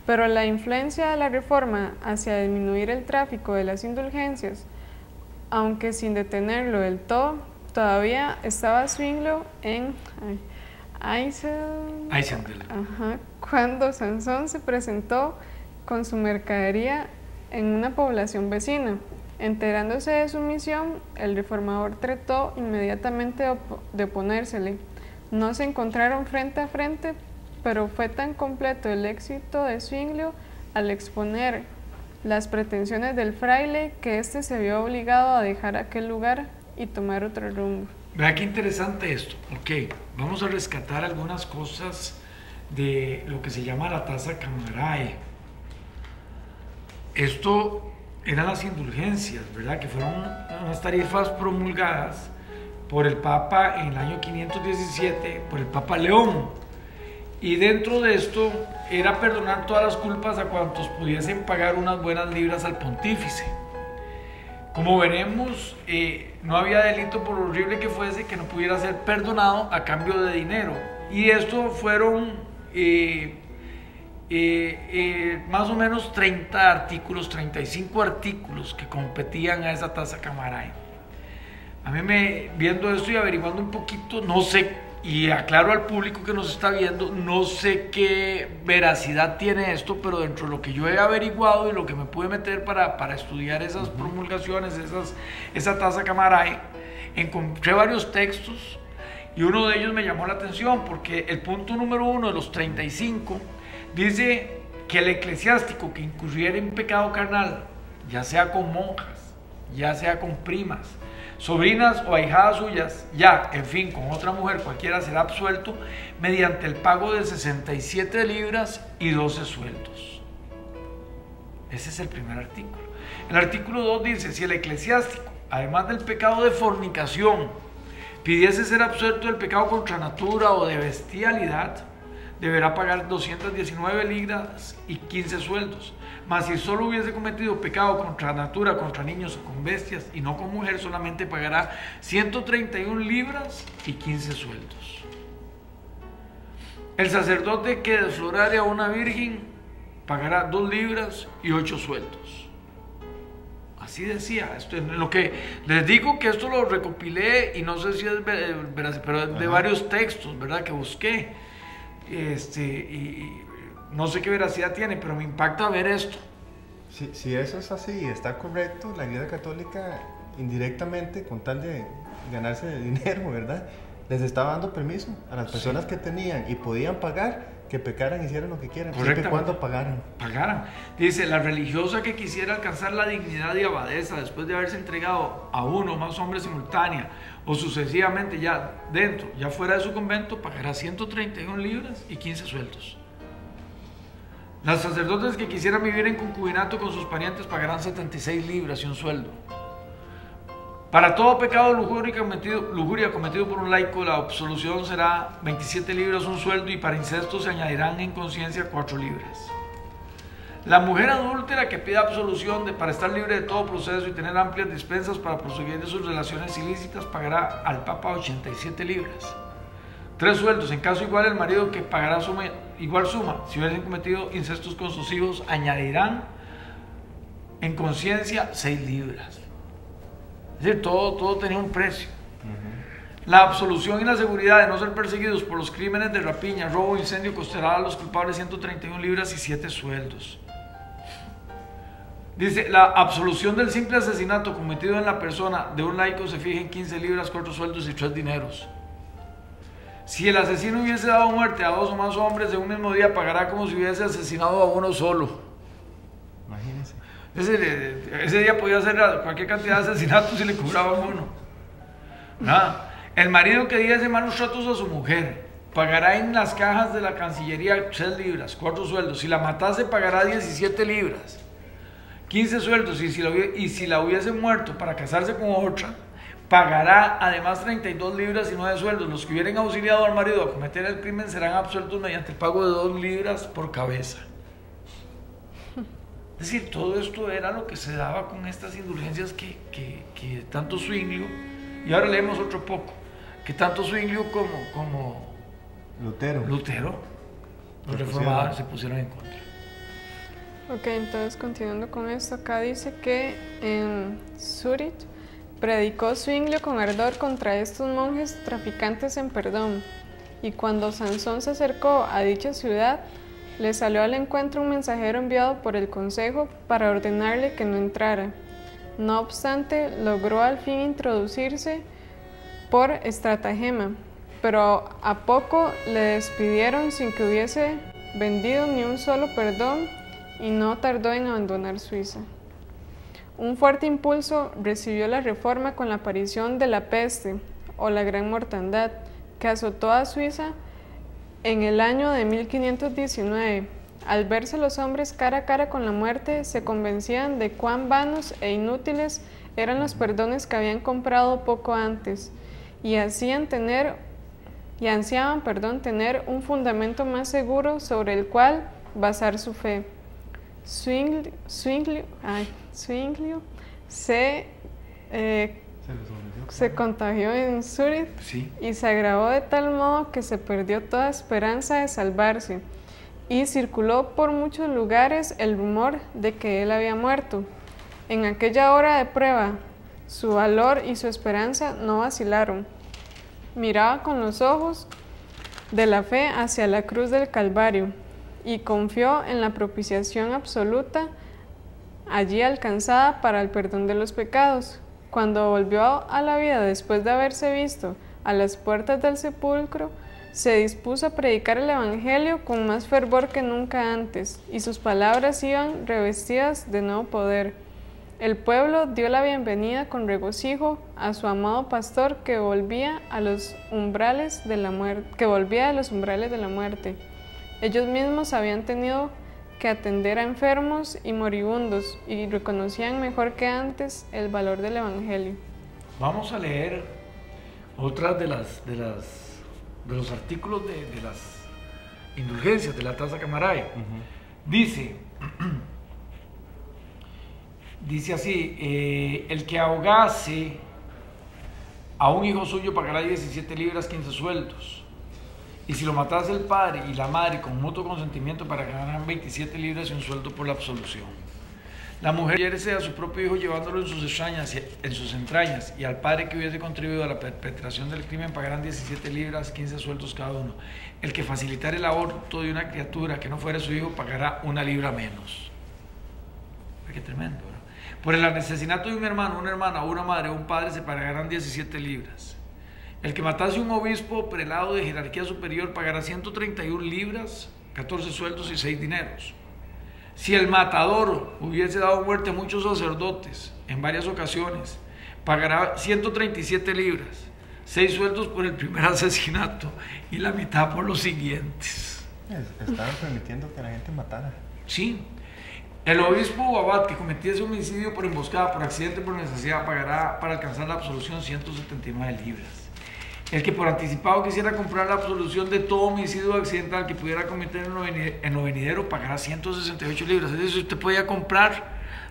Pero la influencia de la reforma hacia disminuir el tráfico de las indulgencias, aunque sin detenerlo del todo, todavía estaba Zwinglio en Einsiedeln, cuando Sansón se presentó con su mercadería en una población vecina. Enterándose de su misión, el reformador trató inmediatamente de oponérsele. No se encontraron frente a frente, pero fue tan completo el éxito de Zwinglio al exponer las pretensiones del fraile que éste se vio obligado a dejar aquel lugar y tomar otro rumbo. Vea qué interesante esto. Ok, vamos a rescatar algunas cosas de lo que se llama la tasa Camarae. Esto eran las indulgencias, ¿verdad? Que fueron unas tarifas promulgadas por el Papa en el año 517, por el Papa León. Y dentro de esto era perdonar todas las culpas a cuantos pudiesen pagar unas buenas libras al pontífice. Como veremos, no había delito, por horrible que fuese, que no pudiera ser perdonado a cambio de dinero. Y esto fueron más o menos 30 artículos, 35 artículos que competían a esa tasa Camarae. A mí viendo esto y averiguando un poquito, no sé, y aclaro al público que nos está viendo, no sé qué veracidad tiene esto, pero dentro de lo que yo he averiguado y lo que me pude meter para estudiar esas promulgaciones, esa tasa Camarae, encontré varios textos y uno de ellos me llamó la atención porque el punto número 1 de los 35 dice que el eclesiástico que incurriera en pecado carnal, ya sea con monjas, ya sea con primas, sobrinas o ahijadas suyas, ya, en fin, con otra mujer cualquiera, será absuelto mediante el pago de 67 libras y 12 sueldos. Ese es el primer artículo. El artículo 2 dice, si el eclesiástico, además del pecado de fornicación, pidiese ser absuelto del pecado contra natura o de bestialidad, deberá pagar 219 libras y 15 sueldos. Mas si solo hubiese cometido pecado contra natura, contra niños o con bestias, y no con mujer, solamente pagará 131 libras y 15 sueldos. El sacerdote que desflorare a una virgen pagará 2 libras y 8 sueldos. Así decía. Esto, en lo que les digo que esto lo recopilé, y no sé si es verdad, pero de varios textos, ¿verdad?, que busqué. Y no sé qué veracidad tiene, pero me impacta ver esto. Si eso es así y está correcto, la Iglesia Católica indirectamente, con tal de ganarse dinero, ¿verdad?, les estaba dando permiso a las personas que tenían y podían pagar, que pecaran, hicieran lo que quieran, siempre y cuando pagaran. Dice, la religiosa que quisiera alcanzar la dignidad de abadesa después de haberse entregado a uno o más hombres simultánea o sucesivamente ya dentro, ya fuera de su convento, pagará 131 libras y 15 sueldos. Las sacerdotes que quisieran vivir en concubinato con sus parientes pagarán 76 libras y un sueldo. Para todo pecado de lujuria cometido por un laico, la absolución será 27 libras un sueldo, y para incesto se añadirán en conciencia 4 libras. La mujer adúltera que pida absolución para estar libre de todo proceso y tener amplias dispensas para proseguir de sus relaciones ilícitas pagará al Papa 87 libras. 3 sueldos. En caso igual, el marido que pagará igual suma. Si hubiesen cometido incestos con sus hijos, añadirán en conciencia 6 libras. Es decir, todo tenía un precio. La absolución y la seguridad de no ser perseguidos por los crímenes de rapiña, robo, incendio costará a los culpables 131 libras y 7 sueldos. Dice, la absolución del simple asesinato cometido en la persona de un laico se fija en 15 libras, 4 sueldos y 3 dineros. Si el asesino hubiese dado muerte a 2 o más hombres en un mismo día, pagará como si hubiese asesinado a uno solo. Imagínense. Ese día podía hacer cualquier cantidad de asesinatos y le cobraban uno. El marido que diese malos tratos a su mujer pagará en las cajas de la Cancillería 3 libras, 4 sueldos. Si la matase, pagará 17 libras. 15 sueldos, y si la hubiese muerto para casarse con otra, pagará además 32 libras y 9 sueldos. Los que hubieran auxiliado al marido a cometer el crimen serán absueltos mediante el pago de 2 libras por cabeza. Es decir, todo esto era lo que se daba con estas indulgencias que tanto Zwinglio, y ahora leemos otro poco, que tanto Zwinglio como Lutero, los reformadores se pusieron en contra. Ok, entonces continuando con esto, acá dice que en Zúrich predicó Zwinglio con ardor contra estos monjes traficantes en perdón, y cuando Sansón se acercó a dicha ciudad, le salió al encuentro un mensajero enviado por el consejo para ordenarle que no entrara. No obstante, logró al fin introducirse por estratagema, pero a poco le despidieron sin que hubiese vendido ni un solo perdón y no tardó en abandonar Suiza. Un fuerte impulso recibió la Reforma con la aparición de la peste o la Gran Mortandad, que azotó a Suiza en el año de 1519. Al verse los hombres cara a cara con la muerte, se convencían de cuán vanos e inútiles eran los perdones que habían comprado poco antes, y ansiaban tener un fundamento más seguro sobre el cual basar su fe. Zwinglio se contagió en Zúrich, Sí. y se agravó de tal modo que se perdió toda esperanza de salvarse, y circuló por muchos lugares el rumor de que él había muerto. En aquella hora de prueba, su valor y su esperanza no vacilaron. Miraba con los ojos de la fe hacia la cruz del Calvario y confió en la propiciación absoluta allí alcanzada para el perdón de los pecados. Cuando volvió a la vida después de haberse visto a las puertas del sepulcro, se dispuso a predicar el Evangelio con más fervor que nunca antes, y sus palabras iban revestidas de nuevo poder. El pueblo dio la bienvenida con regocijo a su amado pastor que volvía de los umbrales de la muerte. Ellos mismos habían tenido que atender a enfermos y moribundos y reconocían mejor que antes el valor del Evangelio. Vamos a leer otras de los artículos de las indulgencias de la tasa Camarae. Dice así: el que ahogase a un hijo suyo pagará 17 libras 15 sueldos. Y si lo matase el padre y la madre con mutuo consentimiento, pagarán 27 libras y un sueldo por la absolución. La mujer hiere a su propio hijo llevándolo en sus entrañas, y al padre que hubiese contribuido a la perpetración del crimen pagarán 17 libras 15 sueldos cada uno. El que facilitare el aborto de una criatura que no fuera su hijo pagará 1 libra menos. Qué tremendo, ¿verdad? Por el asesinato de un hermano, una hermana, una madre o un padre se pagarán 17 libras. El que matase un obispo prelado de jerarquía superior pagará 131 libras, 14 sueldos y 6 dineros. Si el matador hubiese dado muerte a muchos sacerdotes en varias ocasiones, pagará 137 libras, 6 sueldos por el primer asesinato y la mitad por los siguientes. Estaban permitiendo que la gente matara. Sí. El obispo o abad que cometiese homicidio por emboscada, por accidente, por necesidad, pagará para alcanzar la absolución 179 libras. El que por anticipado quisiera comprar la absolución de todo homicidio accidental que pudiera cometer en lo venidero pagará 168 libras. Es decir, usted podía comprar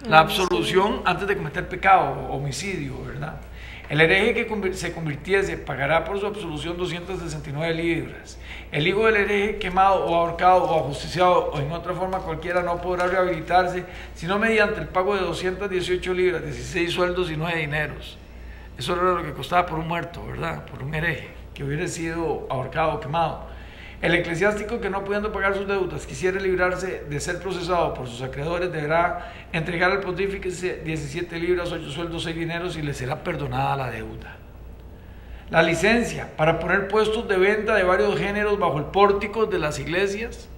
la absolución antes de cometer pecado o homicidio, ¿verdad? El hereje que se convirtiese pagará por su absolución 269 libras. El hijo del hereje quemado o ahorcado o ajusticiado o en otra forma cualquiera no podrá rehabilitarse sino mediante el pago de 218 libras, 16 sueldos y 9 dineros. Eso era lo que costaba por un muerto, ¿verdad? Por un hereje que hubiera sido ahorcado o quemado. El eclesiástico que no pudiendo pagar sus deudas quisiera librarse de ser procesado por sus acreedores deberá entregar al pontífice 17 libras, 8 sueldos, 6 dineros y le será perdonada la deuda. La licencia para poner puestos de venta de varios géneros bajo el pórtico de las iglesias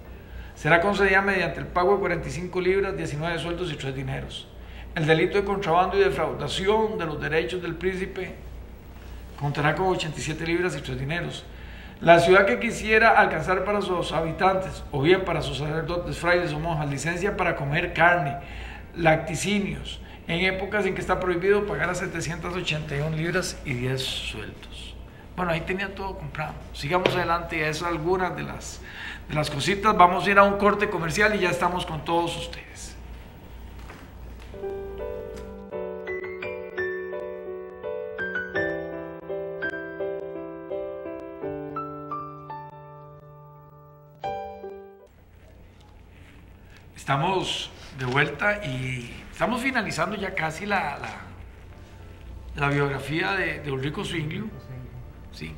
será concedida mediante el pago de 45 libras, 19 sueldos y 3 dineros. El delito de contrabando y defraudación de los derechos del príncipe contará con 87 libras y 3 dineros. La ciudad que quisiera alcanzar para sus habitantes, o bien para sus sacerdotes, frailes o monjas, licencia para comer carne, lacticinios, en épocas en que está prohibido pagar a 781 libras y 10 sueldos. Bueno, ahí tenía todo comprado. Sigamos adelante, eso es algunas de las cositas. Vamos a ir a un corte comercial y ya estamos con todos ustedes. Estamos de vuelta y estamos finalizando ya casi la biografía de Ulrico Zwinglio. Sí.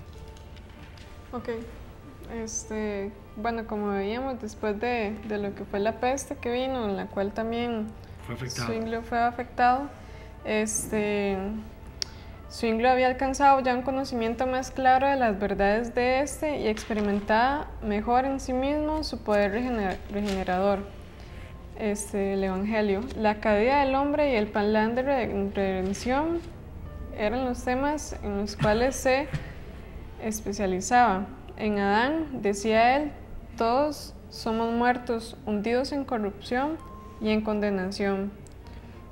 Ok. Bueno, como veíamos, después de lo que fue la peste que vino, en la cual también Zwinglio fue afectado, Zwinglio había alcanzado ya un conocimiento más claro de las verdades de y experimentaba mejor en sí mismo su poder regenerador. El Evangelio, la caída del hombre y el plan de redención eran los temas en los cuales se especializaba. En Adán, decía él, todos somos muertos, hundidos en corrupción y en condenación.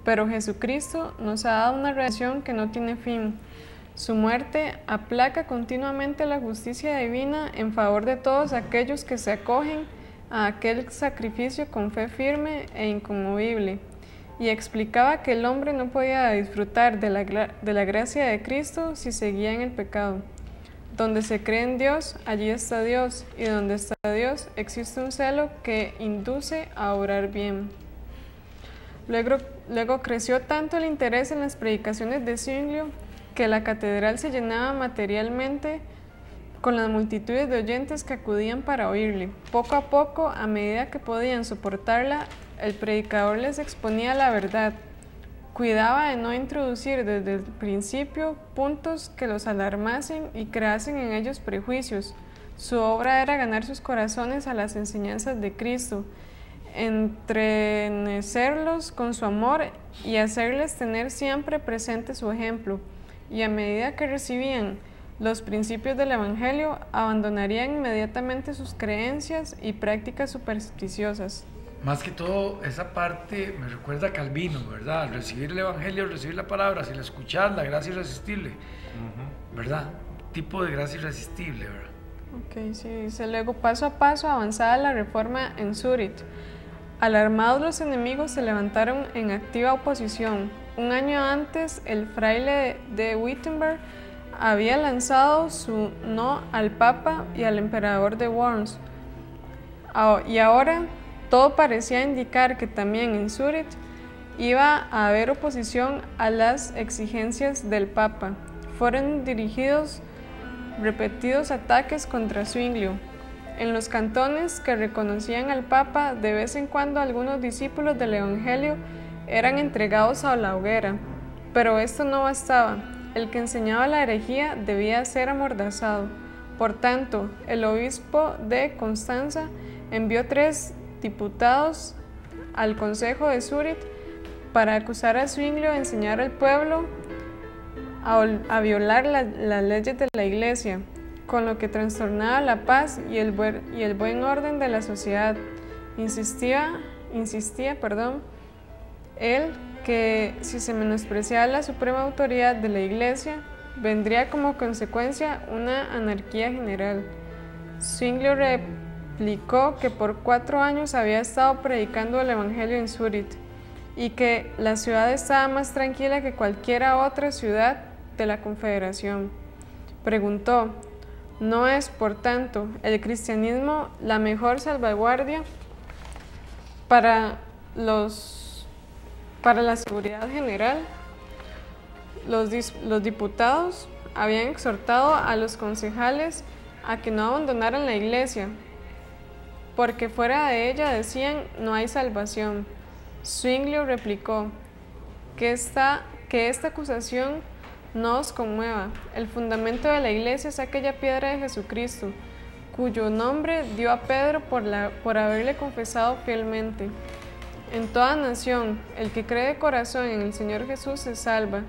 Pero Jesucristo nos ha dado una redención que no tiene fin. Su muerte aplaca continuamente la justicia divina en favor de todos aquellos que se acogen a aquel sacrificio con fe firme e inconmovible, y explicaba que el hombre no podía disfrutar de la gracia de Cristo si seguía en el pecado. Donde se cree en Dios, allí está Dios, y donde está Dios existe un celo que induce a obrar bien. Luego creció tanto el interés en las predicaciones de Zwinglio que la catedral se llenaba materialmente con las multitudes de oyentes que acudían para oírle. Poco a poco, a medida que podían soportarla, el predicador les exponía la verdad. Cuidaba de no introducir desde el principio puntos que los alarmasen y creasen en ellos prejuicios. Su obra era ganar sus corazones a las enseñanzas de Cristo, entretenerlos con su amor y hacerles tener siempre presente su ejemplo. Y a medida que recibían los principios del Evangelio, abandonarían inmediatamente sus creencias y prácticas supersticiosas. Más que todo, esa parte me recuerda a Calvino, ¿verdad? Al recibir el Evangelio, al recibir la palabra, si la escuchas, la gracia irresistible, ¿verdad? Tipo de gracia irresistible, ¿verdad? Ok, sí, dice luego, paso a paso avanzaba la reforma en Zúrich. Alarmados los enemigos se levantaron en activa oposición. Un año antes, el fraile de Wittenberg había lanzado su no al Papa y al emperador de Worms. Y ahora todo parecía indicar que también en Zúrich iba a haber oposición a las exigencias del Papa. Fueron dirigidos repetidos ataques contra Zwinglio. En los cantones que reconocían al Papa, de vez en cuando algunos discípulos del Evangelio eran entregados a la hoguera, pero esto no bastaba. El que enseñaba la herejía debía ser amordazado. Por tanto, el obispo de Constanza envió 3 diputados al consejo de Zúrich para acusar a Zwinglio de enseñar al pueblo a violar las leyes de la Iglesia, con lo que trastornaba la paz y el buen orden de la sociedad. Insistía, él que si se menospreciaba la suprema autoridad de la Iglesia, vendría como consecuencia una anarquía general. Zwinglio replicó que por 4 años había estado predicando el Evangelio en Zúrich y que la ciudad estaba más tranquila que cualquier otra ciudad de la Confederación. Preguntó, ¿no es, por tanto, el cristianismo la mejor salvaguardia para la seguridad general? Los diputados habían exhortado a los concejales a que no abandonaran la Iglesia, porque fuera de ella, decían, no hay salvación. Zwinglio replicó que esta acusación no os conmueva. El fundamento de la Iglesia es aquella piedra de Jesucristo, cuyo nombre dio a Pedro por haberle confesado fielmente. En toda nación, el que cree de corazón en el Señor Jesús se salva.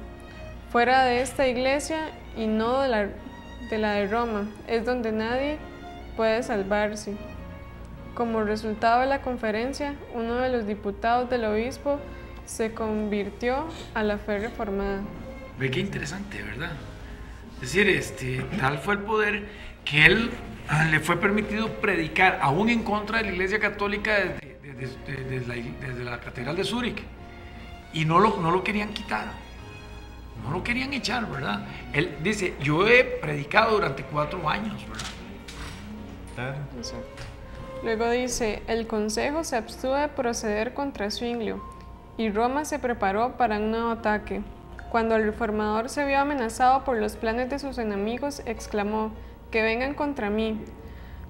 Fuera de esta Iglesia y no de la de Roma, es donde nadie puede salvarse. Como resultado de la conferencia, uno de los diputados del obispo se convirtió a la fe reformada. Ve qué interesante, ¿verdad? Es decir, tal fue el poder que él le fue permitido predicar aún en contra de la Iglesia Católica desde la Catedral de Zúrich, y no lo querían quitar, no lo querían echar, ¿verdad? Él dice, yo he predicado durante 4 años, ¿verdad? Claro. Exacto. Luego dice, el consejo se abstuvo de proceder contra Zwinglio y Roma se preparó para un nuevo ataque. Cuando el reformador se vio amenazado por los planes de sus enemigos, exclamó, que vengan contra mí.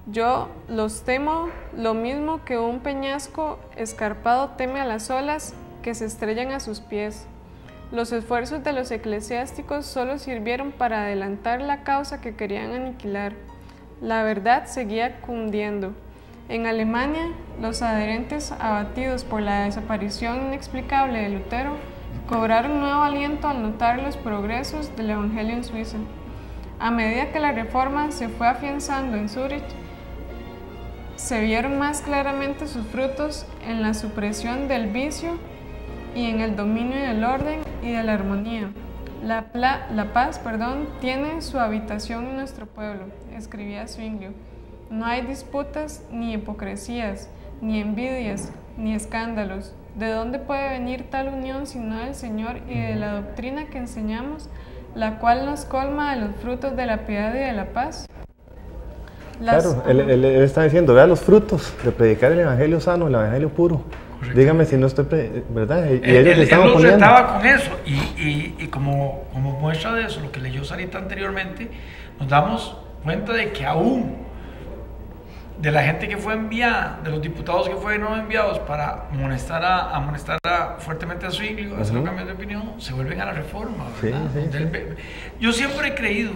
Yo los temo lo mismo que un peñasco escarpado teme a las olas que se estrellan a sus pies. Los esfuerzos de los eclesiásticos solo sirvieron para adelantar la causa que querían aniquilar. La verdad seguía cundiendo. En Alemania, los adherentes abatidos por la desaparición inexplicable de Lutero cobraron nuevo aliento al notar los progresos del Evangelio en Suiza. A medida que la reforma se fue afianzando en Zúrich, se vieron más claramente sus frutos en la supresión del vicio y en el dominio del orden y de la armonía. La paz, tiene su habitación en nuestro pueblo, escribía Zwinglio. No hay disputas, ni hipocresías, ni envidias, ni escándalos. ¿De dónde puede venir tal unión sino del Señor y de la doctrina que enseñamos, la cual nos colma de los frutos de la piedad y de la paz? Claro, él está diciendo, vea los frutos de predicar el evangelio sano, el evangelio puro. Correcto. Dígame si no estoy, ¿verdad? Y ellos estaban él poniendo. Trataba con eso, y como muestra de eso, lo que leyó Sarita anteriormente, nos damos cuenta de que aún de la gente que fue enviada, de los diputados que fueron enviados para amonestar fuertemente a Zwinglio, hacer los cambios de opinión, se vuelven a la reforma, ¿verdad? Sí. Yo siempre he creído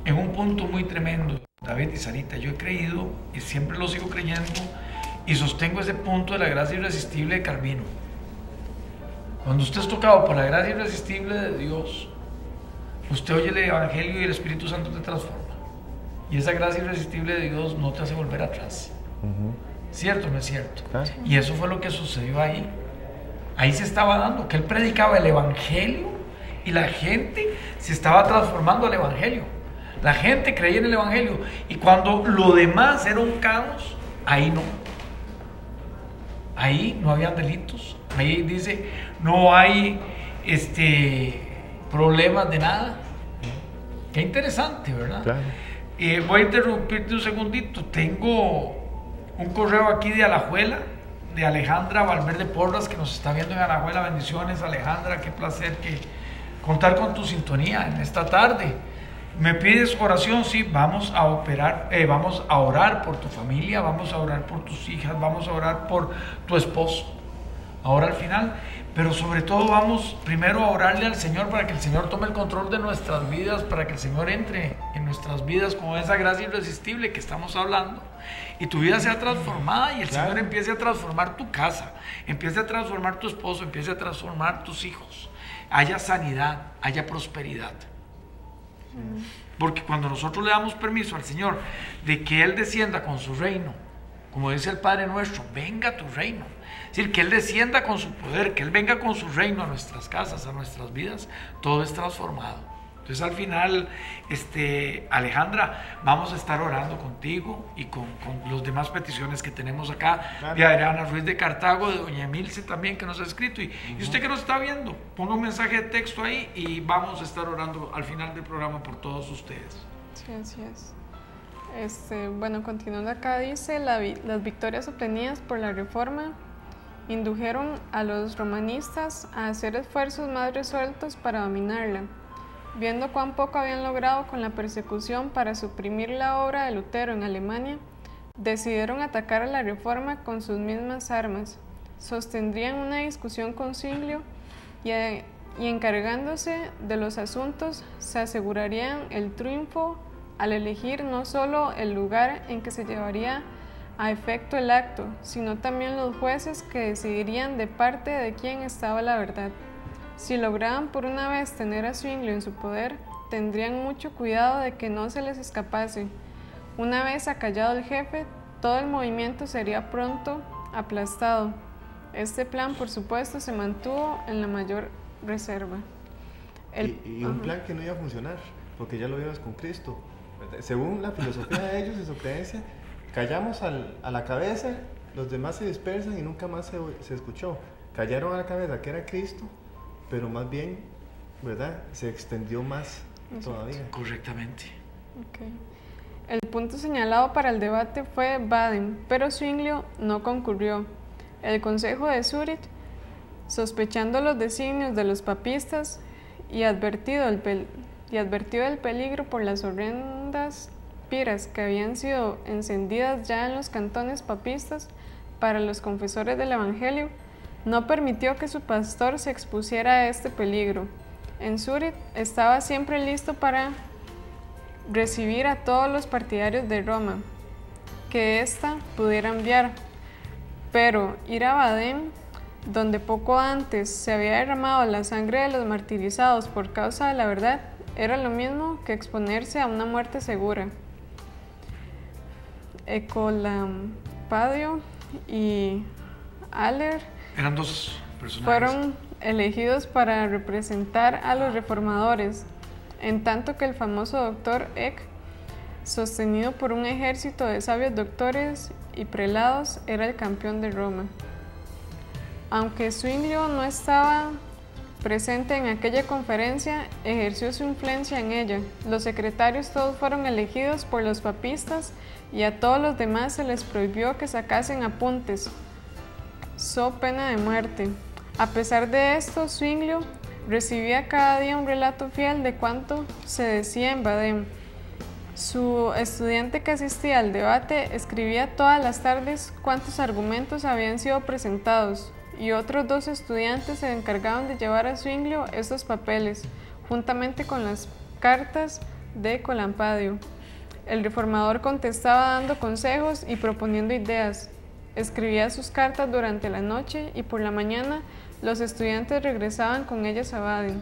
en un punto muy tremendo, David y Sarita, yo he creído y siempre lo sigo creyendo y sostengo ese punto de la gracia irresistible de Calvino. Cuando usted es tocado por la gracia irresistible de Dios, usted oye el Evangelio y el Espíritu Santo te transforma. Y esa gracia irresistible de Dios no te hace volver atrás. ¿Cierto o no es cierto? Claro. Y eso fue lo que sucedió ahí. Ahí se estaba dando, que él predicaba el Evangelio y la gente se estaba transformando al Evangelio. La gente creía en el Evangelio. Y cuando lo demás era un caos, ahí no. Ahí no habían delitos. Ahí dice, no hay problemas de nada. Qué interesante, ¿verdad? Claro. Voy a interrumpirte un segundito. Tengo un correo aquí de Alajuela, de Alejandra Valverde Porras, que nos está viendo en Alajuela. Bendiciones, Alejandra, qué placer contar con tu sintonía en esta tarde. ¿Me pides oración? Sí, vamos a orar por tu familia, vamos a orar por tus hijas, vamos a orar por tu esposo, ahora al final, pero sobre todo vamos primero a orarle al Señor para que el Señor tome el control de nuestras vidas, para que el Señor entre en nuestras vidas con esa gracia irresistible que estamos hablando y tu vida sea transformada y el Señor empiece a transformar tu casa, empiece a transformar tu esposo, empiece a transformar tus hijos, haya sanidad, haya prosperidad. Porque cuando nosotros le damos permiso al Señor de que Él descienda con su reino, como dice el Padre nuestro, venga tu reino, es decir, que Él descienda con su poder, que Él venga con su reino a nuestras casas, a nuestras vidas, todo es transformado. Entonces al final, Alejandra, vamos a estar orando contigo y con las demás peticiones que tenemos acá, claro. De Adriana Ruiz de Cartago, de doña Emilce también que nos ha escrito, y usted que nos está viendo, ponga un mensaje de texto ahí y vamos a estar orando al final del programa por todos ustedes. Sí, así es. Bueno, continuando acá dice, las victorias obtenidas por la Reforma indujeron a los romanistas a hacer esfuerzos más resueltos para dominarla. Viendo cuán poco habían logrado con la persecución para suprimir la obra de Lutero en Alemania, decidieron atacar a la Reforma con sus mismas armas. Sostendrían una discusión con Zwinglio y encargándose de los asuntos, se asegurarían el triunfo al elegir no solo el lugar en que se llevaría a efecto el acto, sino también los jueces que decidirían de parte de quién estaba la verdad. Si lograban por una vez tener a Zwinglio en su poder, tendrían mucho cuidado de que no se les escapase. Una vez acallado el jefe, todo el movimiento sería pronto aplastado. Este plan, por supuesto, se mantuvo en la mayor reserva. Y un plan que no iba a funcionar, porque ya lo vimos con Cristo. Según la filosofía de ellos y su creencia, callamos a la cabeza, los demás se dispersan y nunca más se escuchó. Callaron a la cabeza, que era Cristo, pero más bien, ¿verdad? Se extendió más todavía. Correctamente. Okay. El punto señalado para el debate fue Baden, pero Zwinglio no concurrió. El Consejo de Zúrich, sospechando los designios de los papistas y advertido del peligro por las horrendas piras que habían sido encendidas ya en los cantones papistas para los confesores del Evangelio, no permitió que su pastor se expusiera a este peligro. En Zúrich estaba siempre listo para recibir a todos los partidarios de Roma que ésta pudiera enviar, pero ir a Baden, donde poco antes se había derramado la sangre de los martirizados por causa de la verdad, era lo mismo que exponerse a una muerte segura. Ecolampadio y Aller eran dos personajes. Fueron elegidos para representar a los reformadores, en tanto que el famoso doctor Eck, sostenido por un ejército de sabios doctores y prelados, era el campeón de Roma. Aunque Zwinglio no estaba presente en aquella conferencia, ejerció su influencia en ella. Los secretarios todos fueron elegidos por los papistas y a todos los demás se les prohibió que sacasen apuntes, so pena de muerte. A pesar de esto, Zwinglio recibía cada día un relato fiel de cuanto se decía en Baden. Su estudiante que asistía al debate escribía todas las tardes cuántos argumentos habían sido presentados, y otros 2 estudiantes se encargaban de llevar a Zwinglio estos papeles, juntamente con las cartas de Ecolampadio. El reformador contestaba dando consejos y proponiendo ideas. Escribía sus cartas durante la noche y por la mañana los estudiantes regresaban con ellas a Baden.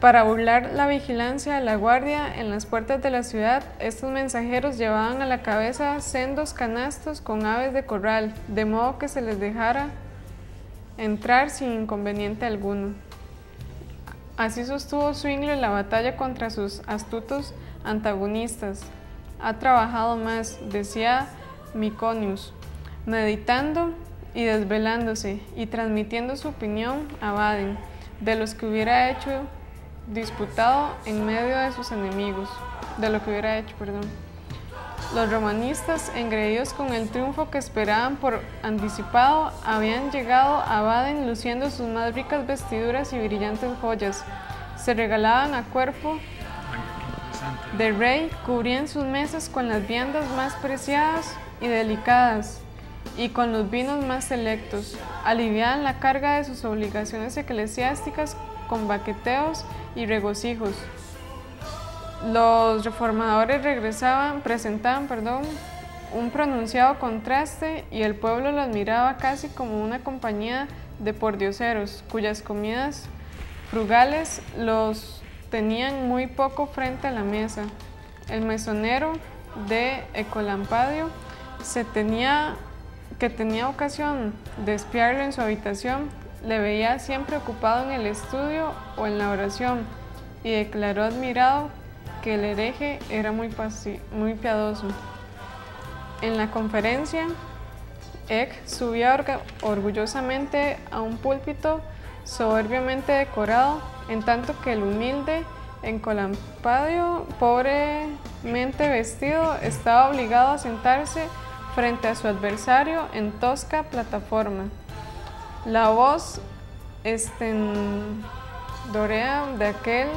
Para burlar la vigilancia de la guardia en las puertas de la ciudad, estos mensajeros llevaban a la cabeza sendos canastos con aves de corral, de modo que se les dejara entrar sin inconveniente alguno. Así sostuvo Zwinglio la batalla contra sus astutos antagonistas. Ha trabajado más, decía Miconius, meditando y desvelándose y transmitiendo su opinión a Baden, de los que hubiera hecho disputado en medio de sus enemigos, Los romanistas, engreídos con el triunfo que esperaban por anticipado, habían llegado a Baden luciendo sus más ricas vestiduras y brillantes joyas. Se regalaban a cuerpo de rey, cubrían sus mesas con las viandas más preciadas y delicadas y con los vinos más selectos. Aliviaban la carga de sus obligaciones eclesiásticas con baqueteos y regocijos. Los reformadores presentaban un pronunciado contraste y el pueblo los miraba casi como una compañía de pordioseros, cuyas comidas frugales los tenían muy poco frente a la mesa. El mesonero de Ecolampadio, que tenía ocasión de espiarlo en su habitación, le veía siempre ocupado en el estudio o en la oración y declaró admirado que el hereje era muy piadoso. En la conferencia, Eck subía orgullosamente a un púlpito soberbiamente decorado, en tanto que el humilde Ecolampadio, pobremente vestido, estaba obligado a sentarse frente a su adversario en tosca plataforma. La voz estendorea de aquel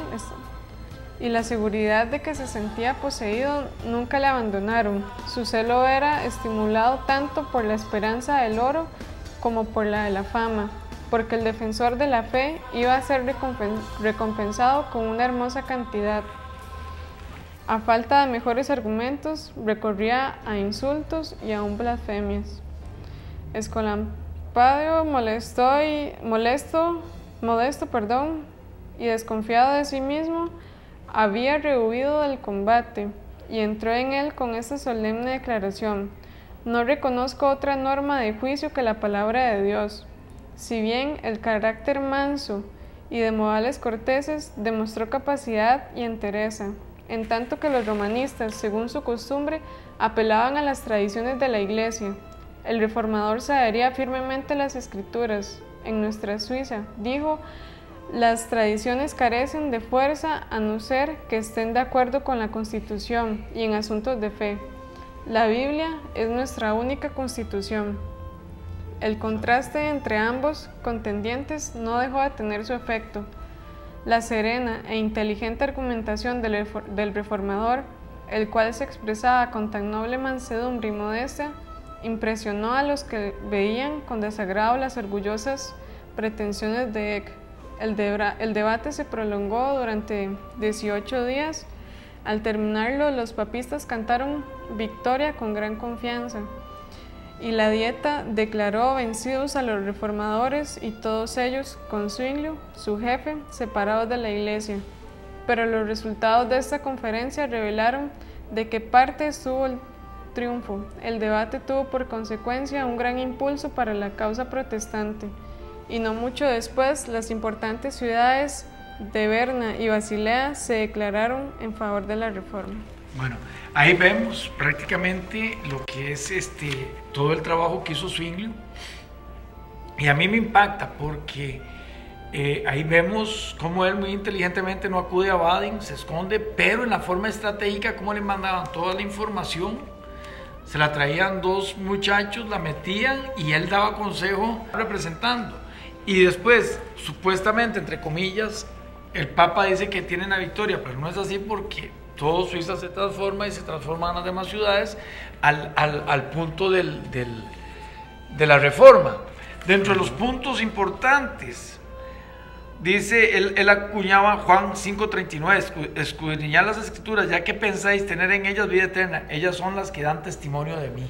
y la seguridad de que se sentía poseído nunca le abandonaron. Su celo era estimulado tanto por la esperanza del oro como por la de la fama, porque el defensor de la fe iba a ser recompensado con una hermosa cantidad. A falta de mejores argumentos, recorría a insultos y aún blasfemias. Ecolampadio, modesto y desconfiado de sí mismo, había rehuido del combate y entró en él con esta solemne declaración: No reconozco otra norma de juicio que la palabra de Dios. Si bien el carácter manso y de modales corteses demostró capacidad y entereza, en tanto que los romanistas, según su costumbre, apelaban a las tradiciones de la Iglesia, el reformador se adhería firmemente a las Escrituras. En nuestra Suiza, dijo, las tradiciones carecen de fuerza a no ser que estén de acuerdo con la Constitución y en asuntos de fe. La Biblia es nuestra única Constitución. El contraste entre ambos contendientes no dejó de tener su efecto. La serena e inteligente argumentación del reformador, el cual se expresaba con tan noble mansedumbre y modestia, impresionó a los que veían con desagrado las orgullosas pretensiones de Eck. El debate se prolongó durante 18 días. Al terminarlo, los papistas cantaron victoria con gran confianza, y la Dieta declaró vencidos a los reformadores y todos ellos, con Zwinglio, su jefe, separados de la Iglesia. Pero los resultados de esta conferencia revelaron de qué parte estuvo el triunfo. El debate tuvo por consecuencia un gran impulso para la causa protestante, y no mucho después las importantes ciudades de Berna y Basilea se declararon en favor de la reforma. Bueno, ahí vemos prácticamente lo que es todo el trabajo que hizo Zwinglio, y a mí me impacta porque ahí vemos cómo él muy inteligentemente no acude a Baden, se esconde, pero en la forma estratégica, cómo le mandaban toda la información. Se la traían dos muchachos, la metían y él daba consejo representando. Y después, supuestamente, entre comillas, el Papa dice que tienen la victoria, pero no es así porque todo Suiza se transforma y se transforman las demás ciudades al punto de la reforma. Dentro de los puntos importantes, dice, él acuñaba Juan 5:39, escudriñad las Escrituras, ya que pensáis tener en ellas vida eterna, ellas son las que dan testimonio de mí.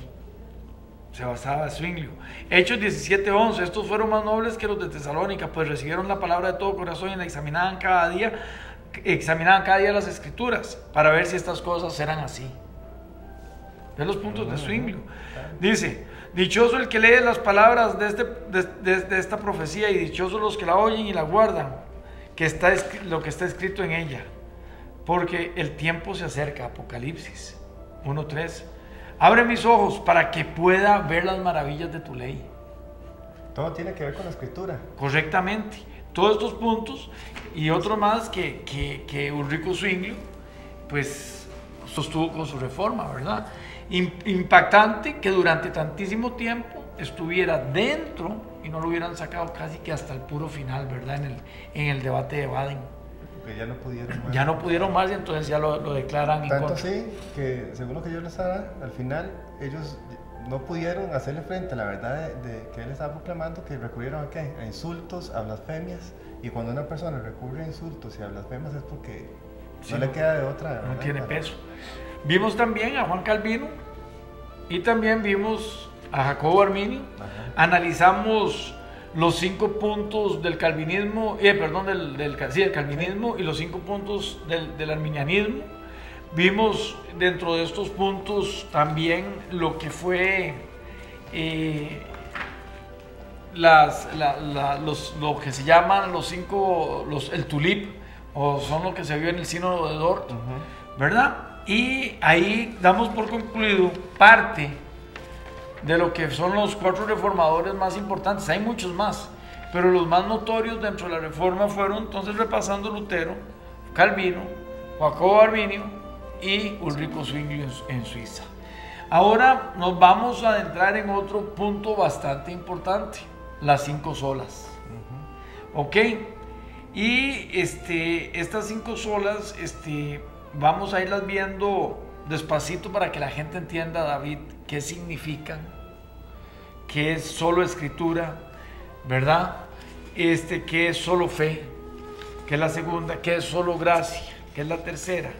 Se basaba en Zwinglio. Hechos 17:11, estos fueron más nobles que los de Tesalónica, pues recibieron la palabra de todo corazón y la examinaban cada día las Escrituras, para ver si estas cosas eran así. Ven los puntos de Zwinglio. Dice, dichoso el que lee las palabras de esta profecía, y dichosos los que la oyen y la guardan, lo que está escrito en ella, porque el tiempo se acerca. Apocalipsis 1:3. Abre mis ojos para que pueda ver las maravillas de tu ley. Todo tiene que ver con la Escritura. Correctamente. Todos estos puntos y otro más que Ulrico Zwinglio pues sostuvo con su reforma, ¿verdad? Impactante que durante tantísimo tiempo estuviera dentro y no lo hubieran sacado casi que hasta el puro final, ¿verdad? En el debate de Baden. Porque ya no pudieron más. Ya no pudieron más, y entonces ya lo declaran en contra. contra. Tanto así que, según lo que yo les estaba, al final ellos no pudieron hacerle frente a la verdad de que él estaba proclamando, que recurrieron a ¿qué? A insultos, a blasfemias. Y cuando una persona recurre a insultos y a blasfemias es porque no le queda de otra. No tiene peso. Vimos también a Juan Calvino y también vimos a Jacobo Arminio. Analizamos los 5 puntos del calvinismo, del calvinismo, y los 5 puntos del arminianismo. Vimos dentro de estos puntos también lo que fue lo que se llaman el tulip, o son lo que se vio en el sínodo de Dort, ¿verdad? Y ahí damos por concluido parte de lo que son los 4 reformadores más importantes. Hay muchos más, pero los más notorios dentro de la reforma fueron, entonces, repasando, Lutero, Calvino, Jacobo Arminio y Ulrico Zwinglio en Suiza. Ahora nos vamos a adentrar en otro punto bastante importante, las 5 solas. Ok, y estas 5 solas vamos a irlas viendo despacito para que la gente entienda, David, qué significan, qué es solo escritura, ¿verdad? Qué es solo fe, qué es la segunda, qué es solo gracia, qué es la tercera,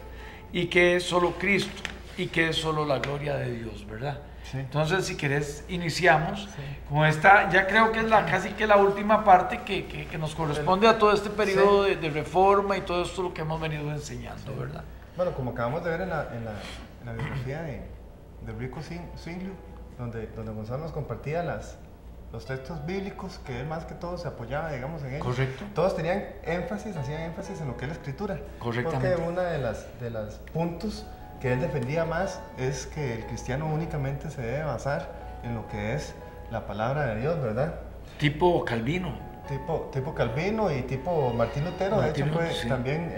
y qué es solo Cristo, y qué es solo la gloria de Dios, ¿verdad? Sí. Entonces, si querés, iniciamos con esta, ya creo que es casi que la última parte que nos corresponde a todo este periodo de reforma y todo esto lo que hemos venido enseñando, ¿verdad? Bueno, como acabamos de ver en la biografía de Ulrico Zwinglio, donde Gonzalo nos compartía los textos bíblicos, que él más que todo se apoyaba, digamos, en ellos. Correcto. Todos tenían hacían énfasis en lo que es la escritura. Correctamente. Porque uno de los puntos que él defendía más es que el cristiano únicamente se debe basar en lo que es la palabra de Dios, ¿verdad? Tipo Calvino. Tipo Calvino y tipo Martín Lutero, de hecho fue también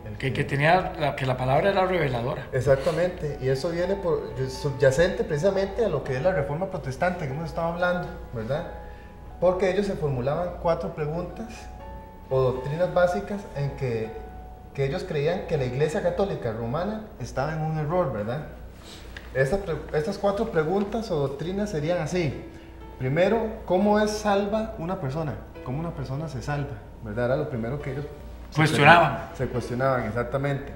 el que tenía que la palabra era reveladora. Exactamente, y eso viene subyacente precisamente a lo que es la Reforma Protestante que hemos estado hablando, ¿verdad? Porque ellos se formulaban 4 preguntas o doctrinas básicas en que ellos creían que la Iglesia Católica Romana estaba en un error, ¿verdad? Estas 4 preguntas o doctrinas serían así. Primero, ¿cómo es salva una persona? ¿Cómo una persona se salva? ¿Verdad? Era lo primero que ellos se cuestionaban, exactamente.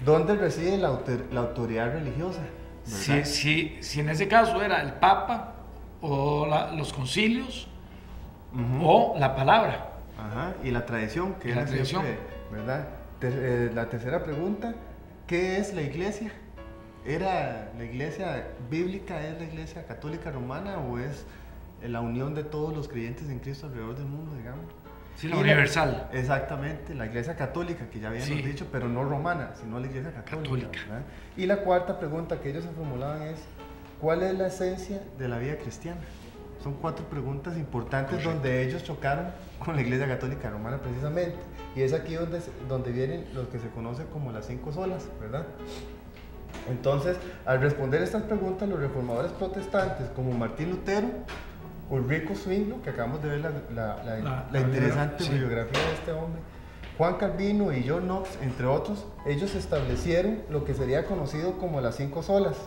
¿Dónde reside la autoridad religiosa? Si en ese caso era el Papa o los concilios o la palabra. Ajá, y la tradición, que era siempre, ¿verdad? La tercera pregunta, ¿qué es la iglesia? ¿Era la iglesia bíblica, es la iglesia católica romana o es la unión de todos los creyentes en Cristo alrededor del mundo, digamos? Sí, la universal. Exactamente, la iglesia católica, que ya habíamos dicho, pero no romana, sino la iglesia católica. Y la cuarta pregunta que ellos se formulaban es, ¿cuál es la esencia de la vida cristiana? Son 4 preguntas importantes. Correcto. Donde ellos chocaron con la iglesia católica romana precisamente. Y es aquí donde vienen lo que se conoce como las 5 solas, ¿verdad? Entonces, al responder estas preguntas, los reformadores protestantes como Martín Lutero, Ulrico Zwinglio, que acabamos de ver la interesante bibliografía de este hombre, Juan Calvino y John Knox, entre otros, ellos establecieron lo que sería conocido como las 5 solas.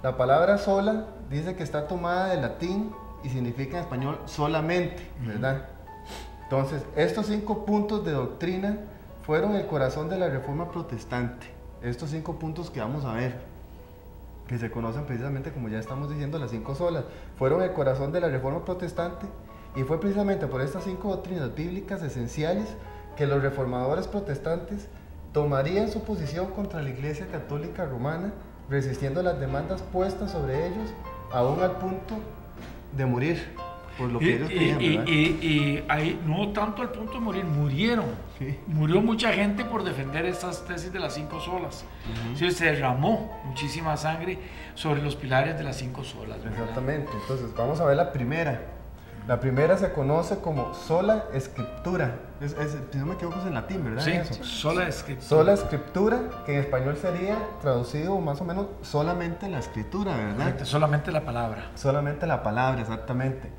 La palabra sola dice que está tomada del latín y significa en español solamente, ¿verdad? Entonces, estos 5 puntos de doctrina fueron el corazón de la Reforma Protestante. Estos 5 puntos que vamos a ver, que se conocen precisamente, como ya estamos diciendo, las 5 solas, fueron el corazón de la Reforma Protestante, y fue precisamente por estas 5 doctrinas bíblicas esenciales que los reformadores protestantes tomarían su posición contra la Iglesia Católica Romana, resistiendo las demandas puestas sobre ellos, aún al punto de morir por lo que ellos creían, ¿verdad? Y ahí, no tanto al punto de morir, murieron. Sí. Murió mucha gente por defender estas tesis de las 5 solas. Sí, se derramó muchísima sangre sobre los pilares de las 5 solas, ¿verdad? Exactamente. Entonces, vamos a ver la primera. La primera se conoce como sola escritura. Si no me equivoco, es en latín, ¿verdad? Sí, eso. sola escritura. Sola escritura, que en español sería traducido más o menos solamente la escritura, ¿verdad? Correcto, solamente la palabra. Solamente la palabra, exactamente.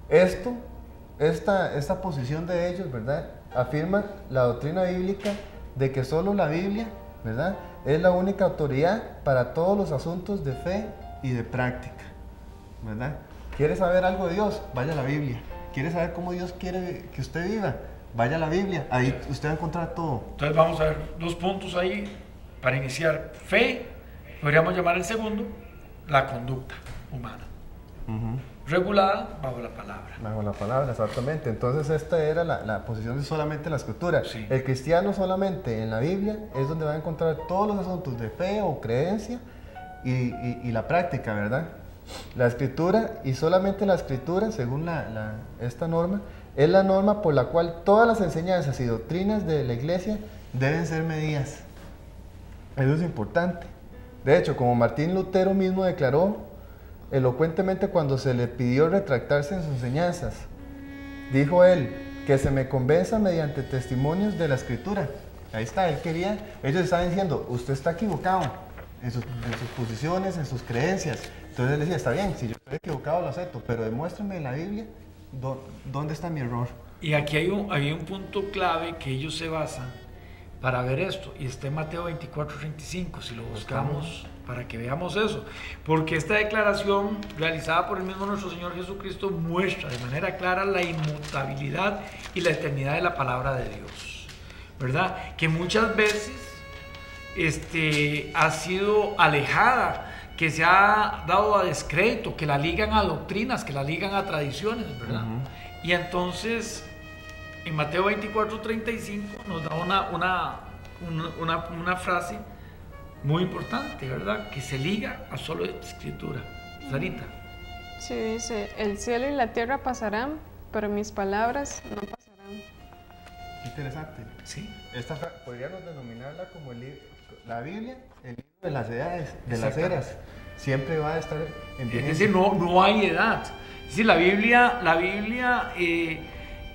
Esta posición de ellos, ¿verdad?, afirma la doctrina bíblica de que solo la Biblia, ¿verdad?, es la única autoridad para todos los asuntos de fe y de práctica, ¿verdad? ¿Quiere saber algo de Dios? Vaya a la Biblia. ¿Quiere saber cómo Dios quiere que usted viva? Vaya a la Biblia. Ahí usted va a encontrar todo. Entonces vamos a ver 2 puntos ahí para iniciar. Fe, podríamos llamar el segundo, la conducta humana. Regulada bajo la palabra. Bajo la palabra, exactamente. Entonces esta era la posición de solamente la escritura. Sí. El cristiano solamente en la Biblia es donde va a encontrar todos los asuntos de fe o creencia y la práctica, ¿verdad? La escritura, y solamente la escritura, según esta norma, es la norma por la cual todas las enseñanzas y doctrinas de la iglesia deben ser medidas. Eso es importante. De hecho, como Martín Lutero mismo declaró elocuentemente cuando se le pidió retractarse en sus enseñanzas, dijo él, que se me convenza mediante testimonios de la escritura. Ahí está, ellos estaban diciendo, usted está equivocado en sus posiciones, en sus creencias. Entonces él decía, está bien, si yo estoy equivocado lo acepto, pero demuéstrame en la Biblia dónde está mi error. Y aquí hay un punto clave que ellos se basan para ver esto, y está en Mateo 24:35, si lo buscamos para que veamos eso, porque esta declaración realizada por el mismo nuestro Señor Jesucristo muestra de manera clara la inmutabilidad y la eternidad de la palabra de Dios, ¿verdad? Que muchas veces ha sido alejada, que se ha dado a descrédito, que la ligan a doctrinas, que la ligan a tradiciones, ¿verdad? Y entonces en Mateo 24:35 nos da una frase muy importante, ¿verdad? Que se liga a solo escritura. Sarita. Sí, dice, el cielo y la tierra pasarán, pero mis palabras no pasarán. Interesante. Sí. Podríamos denominarla como la Biblia, el libro de las edades, de las Exactamente. eras. Siempre va a estar en Es vigencia. decir, no hay edad. Es decir, la Biblia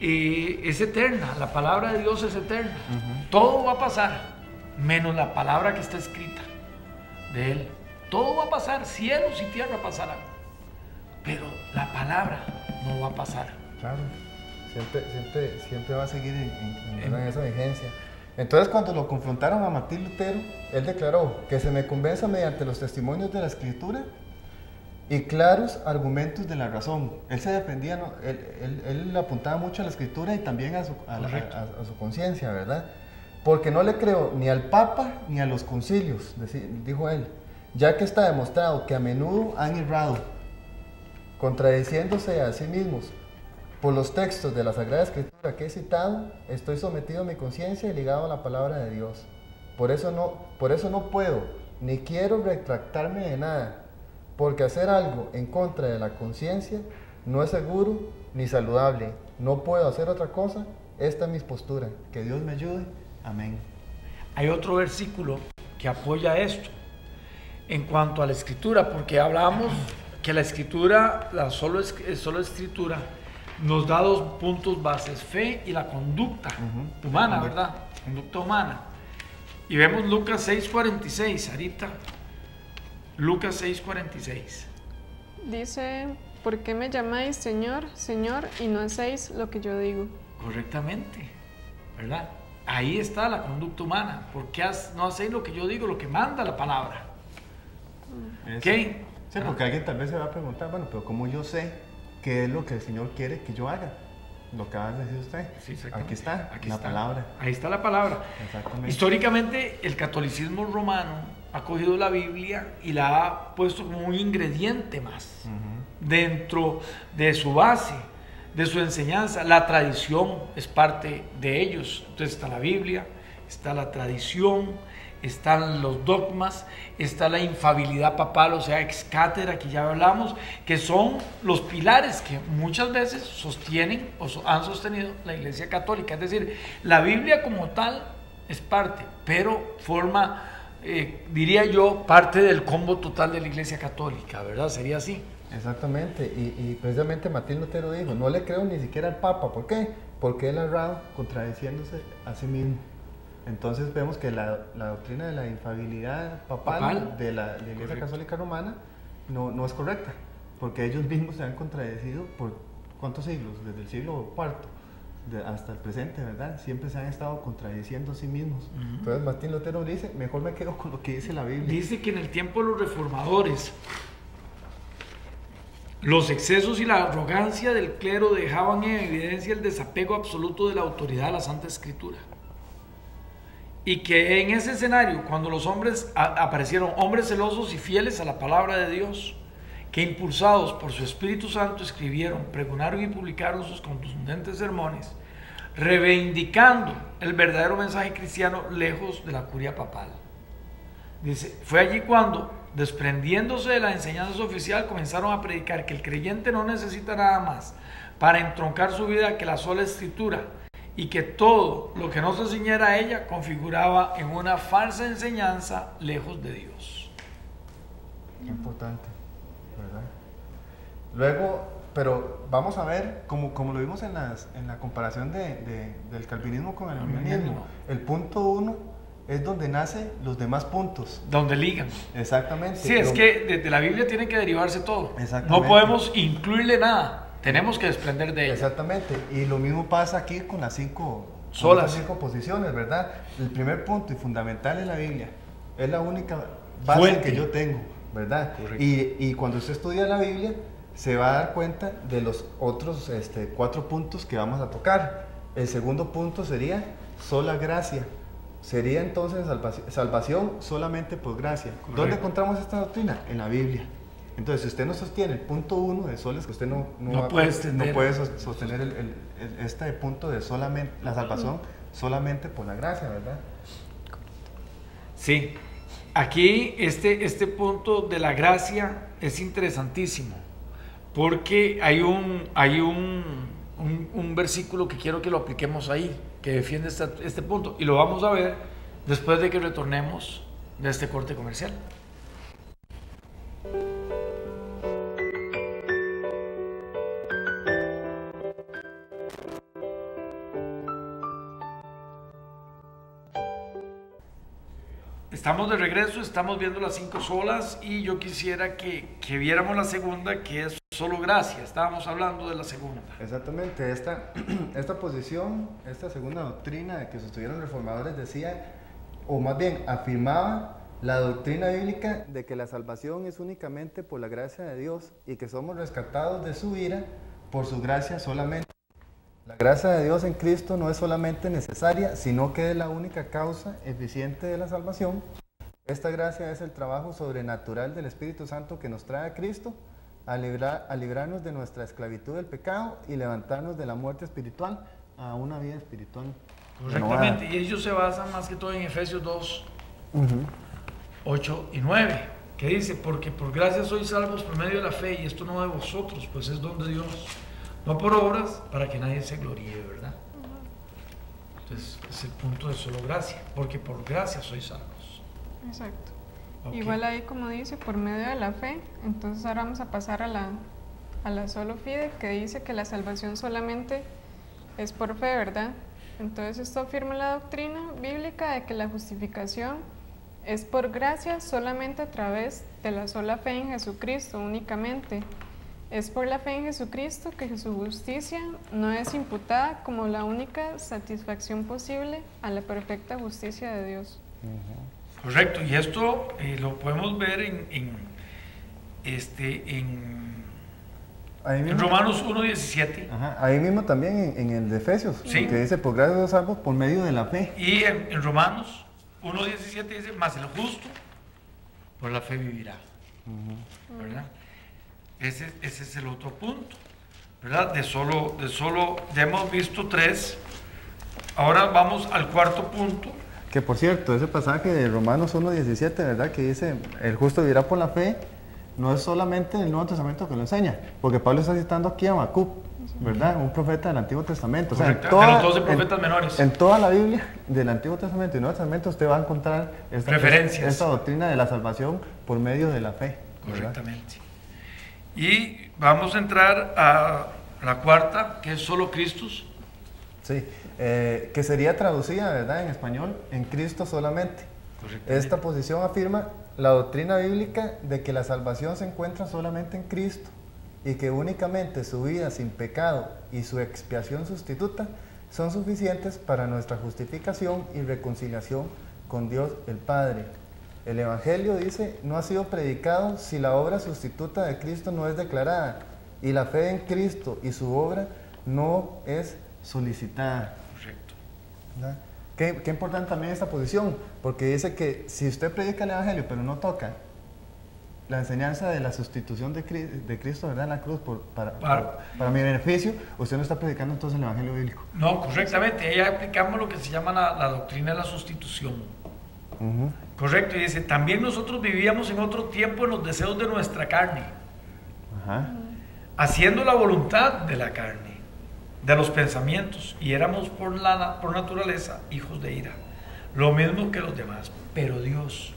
es eterna, la palabra de Dios es eterna. Todo va a pasar, menos la palabra que está escrita de Él. Todo va a pasar, cielos y tierra pasarán, pero la palabra no va a pasar. Claro, siempre va a seguir en esa vigencia. Entonces, cuando lo confrontaron a Martín Lutero, él declaró que se me convenza mediante los testimonios de la Escritura y claros argumentos de la razón. Él se defendía, ¿no? Él apuntaba mucho a la Escritura y también a su conciencia, ¿verdad? Porque no le creo ni al Papa ni a los concilios, dijo él, ya que está demostrado que a menudo han errado, contradiciéndose a sí mismos. Por los textos de la Sagrada Escritura que he citado, estoy sometido a mi conciencia y ligado a la palabra de Dios. Por eso no puedo ni quiero retractarme de nada, porque hacer algo en contra de la conciencia no es seguro ni saludable. No puedo hacer otra cosa. Esta es mi postura. Que Dios me ayude. Amén. Hay otro versículo que apoya esto en cuanto a la Escritura, porque hablamos que la Escritura, la solo Escritura, nos da dos puntos bases: fe y la conducta humana, ¿verdad? Conducta humana. Y vemos Lucas 6:46, Arita. Lucas 6:46. Dice, ¿por qué me llamáis Señor, Señor, y no hacéis lo que yo digo? Correctamente, ¿verdad? Ahí está la conducta humana. ¿Por qué no hacéis lo que yo digo, lo que manda la palabra? ¿Ok? Sí, porque alguien tal vez se va a preguntar, bueno, pero ¿cómo yo sé qué es lo que el Señor quiere que yo haga? Lo que acaba de decir usted. Sí, exactamente. Aquí está, palabra. Ahí está la palabra. Exactamente. Históricamente, el catolicismo romano ha cogido la Biblia y la ha puesto como un ingrediente más dentro de su base, de su enseñanza. La tradición es parte de ellos. Entonces está la Biblia, está la tradición, están los dogmas, está la infalibilidad papal, o sea, ex cátedra, que ya hablamos, que son los pilares que muchas veces sostienen o han sostenido la Iglesia Católica. Es decir, la Biblia como tal es parte, pero forma, diría yo, parte del combo total de la Iglesia Católica, ¿verdad? Sería así. Exactamente, y precisamente Martín Lutero dijo, no le creo ni siquiera al Papa. ¿Por qué? Porque él ha errado contradiciéndose a sí mismo. Entonces vemos que la doctrina de la infalibilidad papal de la Iglesia Católica Romana no es correcta, porque ellos mismos se han contradecido por ¿cuántos siglos? Desde el siglo IV hasta el presente, ¿verdad? Siempre se han estado contradiciendo a sí mismos. Entonces Martín Lutero dice, mejor me quedo con lo que dice la Biblia. Dice que en el tiempo de los reformadores, los excesos y la arrogancia del clero dejaban en evidencia el desapego absoluto de la autoridad a la Santa Escritura. Y que en ese escenario, cuando los hombres aparecieron hombres celosos y fieles a la palabra de Dios, que impulsados por su Espíritu Santo escribieron, pregonaron y publicaron sus contundentes sermones, reivindicando el verdadero mensaje cristiano lejos de la curia papal. Dice, fue allí cuando, desprendiéndose de la enseñanza oficial, comenzaron a predicar que el creyente no necesita nada más para entroncar su vida que la sola Escritura, y que todo lo que no se ciñera a ella configuraba en una falsa enseñanza lejos de Dios. Qué importante, ¿verdad? Luego, pero vamos a ver, como lo vimos en la comparación del calvinismo con el arminianismo, el punto 1 es donde nacen los demás puntos. Donde ligan. Exactamente. Sí, es que desde la Biblia tiene que derivarse todo. Exactamente. No podemos incluirle nada. Tenemos que desprender de ella. Exactamente, y lo mismo pasa aquí con las cinco posiciones, ¿verdad? El primer punto y fundamental es la Biblia, es la única base fuente que yo tengo, ¿verdad? Y cuando usted estudia la Biblia, se va a dar cuenta de los otros 4 puntos que vamos a tocar. El segundo punto sería sola gracia, sería entonces salvación solamente por gracia. Correcto. ¿Dónde encontramos esta doctrina? En la Biblia. Entonces, si usted no sostiene el punto 1 de soles, que usted no puede sostener este punto de solamente la salvación solamente por la gracia, ¿verdad? Sí, aquí este punto de la gracia es interesantísimo, porque hay un versículo que quiero que lo apliquemos ahí, que defiende este punto, y lo vamos a ver después de que retornemos de este corte comercial. Estamos de regreso, estamos viendo las 5 solas y yo quisiera que viéramos la segunda, que es solo gracia. Estábamos hablando de la segunda. Exactamente, esta posición, esta segunda doctrina de que sostuvieron reformadores decía, o más bien afirmaba la doctrina bíblica de que la salvación es únicamente por la gracia de Dios y que somos rescatados de su ira por su gracia solamente. La gracia de Dios en Cristo no es solamente necesaria, sino que es la única causa eficiente de la salvación. Esta gracia es el trabajo sobrenatural del Espíritu Santo que nos trae a Cristo a librarnos de nuestra esclavitud del pecado y levantarnos de la muerte espiritual a una vida espiritual. Correctamente, y ellos se basan más que todo en Efesios 2, 8 y 9, que dice, porque por gracia sois salvos por medio de la fe, y esto no de vosotros, pues es don de Dios, no por obras, para que nadie se gloríe, ¿verdad? Entonces, es el punto de solo gracia, porque por gracia sois salvos. Exacto. Okay. Igual ahí, como dice, por medio de la fe. Entonces ahora vamos a pasar a la solo fide, que dice que la salvación solamente es por fe, ¿verdad? Entonces esto afirma la doctrina bíblica de que la justificación es por gracia solamente a través de la sola fe en Jesucristo únicamente. Es por la fe en Jesucristo que su justicia no es imputada como la única satisfacción posible a la perfecta justicia de Dios. Correcto, y esto lo podemos ver en Romanos 1:17. Ahí mismo también en el de Efesios, sí, que dice, por gracia somos salvos por medio de la fe. Y en Romanos 1:17 dice, mas el justo por la fe vivirá. ¿Verdad? Ese es el otro punto, ¿verdad? De solo ya hemos visto 3, ahora vamos al cuarto punto. Que por cierto, ese pasaje de Romanos 1:17, ¿verdad? Que dice, el justo vivirá por la fe, no es solamente en el Nuevo Testamento que lo enseña, porque Pablo está citando aquí a Habacuc, ¿verdad? Un profeta del Antiguo Testamento. Correcto, O sea, de los 12 profetas menores. En toda la Biblia del Antiguo Testamento y Nuevo Testamento usted va a encontrar esta doctrina de la salvación por medio de la fe, ¿verdad? Correctamente. Y vamos a entrar a la cuarta, que es solo Cristo. Sí, que sería traducida, ¿verdad?, en español, en Cristo solamente. Esta posición afirma la doctrina bíblica de que la salvación se encuentra solamente en Cristo y que únicamente su vida sin pecado y su expiación sustituta son suficientes para nuestra justificación y reconciliación con Dios el Padre. El Evangelio, dice, no ha sido predicado si la obra sustituta de Cristo no es declarada y la fe en Cristo y su obra no es solicitada. Correcto. ¿Verdad? Qué importante también esta posición, porque dice que si usted predica el Evangelio pero no toca la enseñanza de la sustitución de Cristo, ¿verdad?, en la cruz para mi beneficio, usted no está predicando entonces el Evangelio bíblico. No, correctamente, ahí aplicamos lo que se llama la doctrina de la sustitución. Correcto, y dice, también nosotros vivíamos en otro tiempo en los deseos de nuestra carne, haciendo la voluntad de la carne, de los pensamientos, y éramos por naturaleza hijos de ira, lo mismo que los demás. Pero Dios,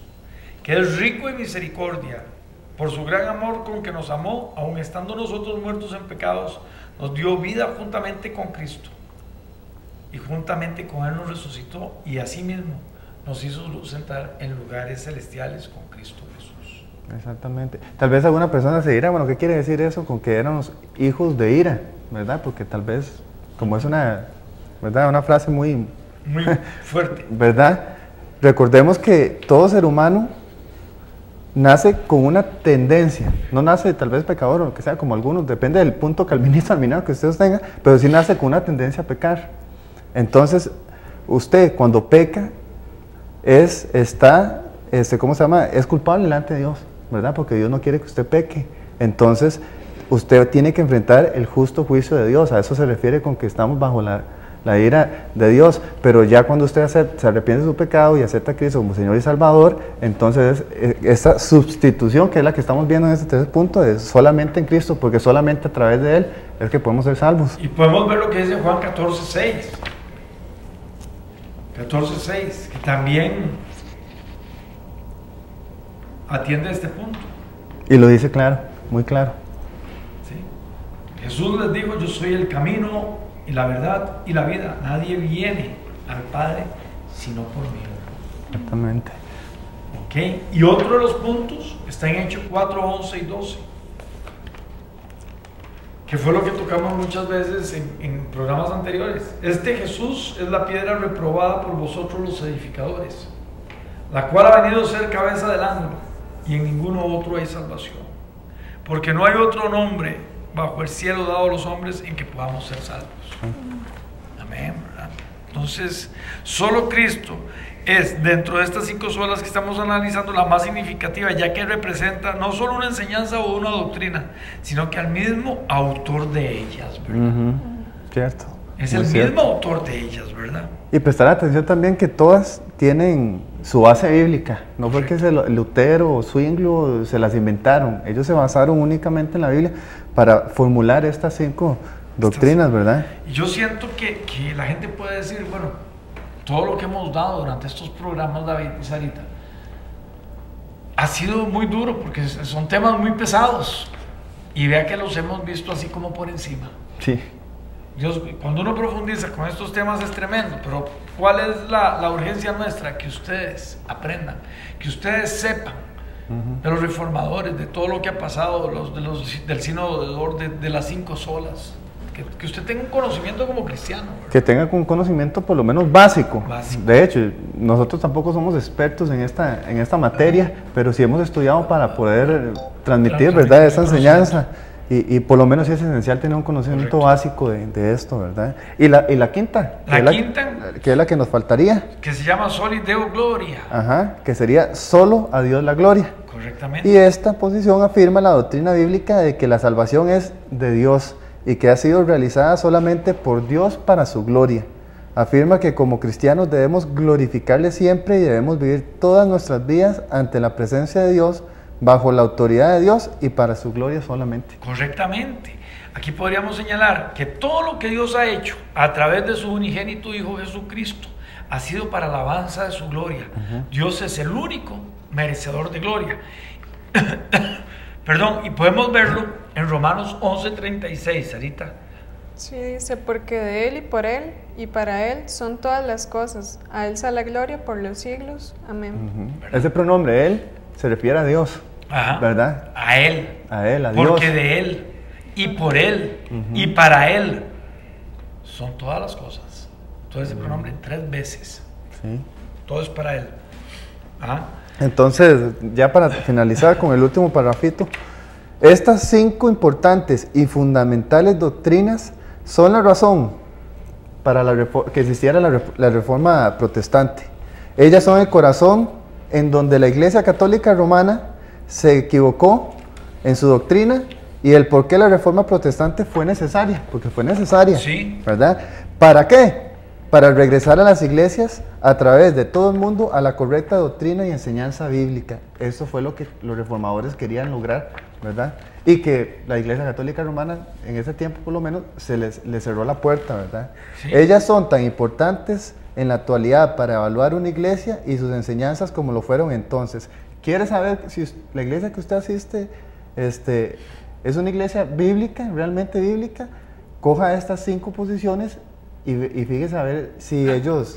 que es rico en misericordia, por su gran amor con que nos amó, aun estando nosotros muertos en pecados, nos dio vida juntamente con Cristo, y juntamente con Él nos resucitó, y asimismo nos hizo sentar en lugares celestiales con Cristo Jesús. Exactamente. Tal vez alguna persona se dirá, bueno, ¿qué quiere decir eso con que éramos hijos de ira? ¿Verdad? Porque tal vez, como es una frase muy fuerte, ¿verdad? Recordemos que todo ser humano nace con una tendencia, no nace tal vez pecador o lo que sea, como algunos, depende del punto calvinista alminado que ustedes tengan, pero sí nace con una tendencia a pecar. Entonces, usted cuando peca, es culpable delante de Dios, ¿verdad? Porque Dios no quiere que usted peque. Entonces, usted tiene que enfrentar el justo juicio de Dios. A eso se refiere con que estamos bajo la ira de Dios, pero ya cuando usted se arrepiente de su pecado y acepta a Cristo como Señor y Salvador, entonces esta sustitución, que es la que estamos viendo en este tercer punto, es solamente en Cristo, porque solamente a través de Él es que podemos ser salvos. Y podemos ver lo que dice Juan 14:6. 14:6, que también atiende a este punto. Y lo dice claro, muy claro. ¿Sí? Jesús les dijo: yo soy el camino y la verdad y la vida. Nadie viene al Padre sino por mí. Exactamente. ¿Okay? Y otro de los puntos está en Hechos 4, 11 y 12, que fue lo que tocamos muchas veces en programas anteriores. Este Jesús es la piedra reprobada por vosotros los edificadores, la cual ha venido a ser cabeza del ángulo, y en ninguno otro hay salvación, porque no hay otro nombre bajo el cielo dado a los hombres en que podamos ser salvos. Amén, ¿verdad? Entonces, solo Cristo es, dentro de estas 5 solas que estamos analizando, la más significativa, ya que representa no solo una enseñanza o una doctrina, sino que al mismo autor de ellas, ¿verdad? Cierto. Es el mismo autor de ellas, ¿verdad? Y prestar atención también que todas tienen su base bíblica, no fue que Lutero o Zwinglio se las inventaron, ellos se basaron únicamente en la Biblia para formular estas 5 doctrinas, ¿verdad? Y yo siento que la gente puede decir, bueno, todo lo que hemos dado durante estos programas, David y Sarita, ha sido muy duro porque son temas muy pesados, y vea que los hemos visto así como por encima. Sí. Dios, cuando uno profundiza con estos temas es tremendo, pero ¿cuál es la urgencia nuestra? Que ustedes aprendan, que ustedes sepan de los reformadores, de todo lo que ha pasado, del sínodo de las 5 solas, que usted tenga un conocimiento como cristiano, ¿verdad? Que tenga un conocimiento por lo menos básico. Básico. De hecho, nosotros tampoco somos expertos en esta materia, pero sí hemos estudiado para poder transmitir, ¿verdad?, esa enseñanza. Y por lo menos sí es esencial tener un conocimiento básico de esto, ¿verdad? Y la quinta, que es la que nos faltaría, que se llama Soli Deo Gloria. Ajá, que sería solo a Dios la gloria. Correctamente. Y esta posición afirma la doctrina bíblica de que la salvación es de Dios y que ha sido realizada solamente por Dios para su gloria. Afirma que como cristianos debemos glorificarle siempre y debemos vivir todas nuestras vidas ante la presencia de Dios, bajo la autoridad de Dios y para su gloria solamente. Correctamente. Aquí podríamos señalar que todo lo que Dios ha hecho a través de su unigénito Hijo Jesucristo ha sido para la alabanza de su gloria. Dios es el único merecedor de gloria. Perdón, y podemos verlo en Romanos 11:36, Sarita. Sí, dice, porque de Él y por Él y para Él son todas las cosas. A Él sea la gloria por los siglos. Amén. Ese pronombre, Él, se refiere a Dios. Ajá. ¿Verdad? A Él. A Él, a Dios. Porque de Él y por Él y para Él son todas las cosas. Todo ese pronombre 3 veces. Sí. Todo es para Él. Ajá. Entonces, ya para finalizar con el último parrafito, estas 5 importantes y fundamentales doctrinas son la razón para que existiera la reforma protestante. Ellas son el corazón en donde la Iglesia Católica Romana se equivocó en su doctrina y el por qué la reforma protestante fue necesaria, porque fue necesaria, sí, ¿verdad? ¿Para qué? Para regresar a las iglesias a través de todo el mundo a la correcta doctrina y enseñanza bíblica. Eso fue lo que los reformadores querían lograr, ¿verdad? Y que la Iglesia Católica Romana en ese tiempo por lo menos se les cerró la puerta, ¿verdad? Sí. Ellas son tan importantes en la actualidad para evaluar una iglesia y sus enseñanzas como lo fueron entonces. ¿Quiere saber si la iglesia que usted asiste es una iglesia bíblica, realmente bíblica? Coja estas 5 posiciones y fíjese a ver si ellos...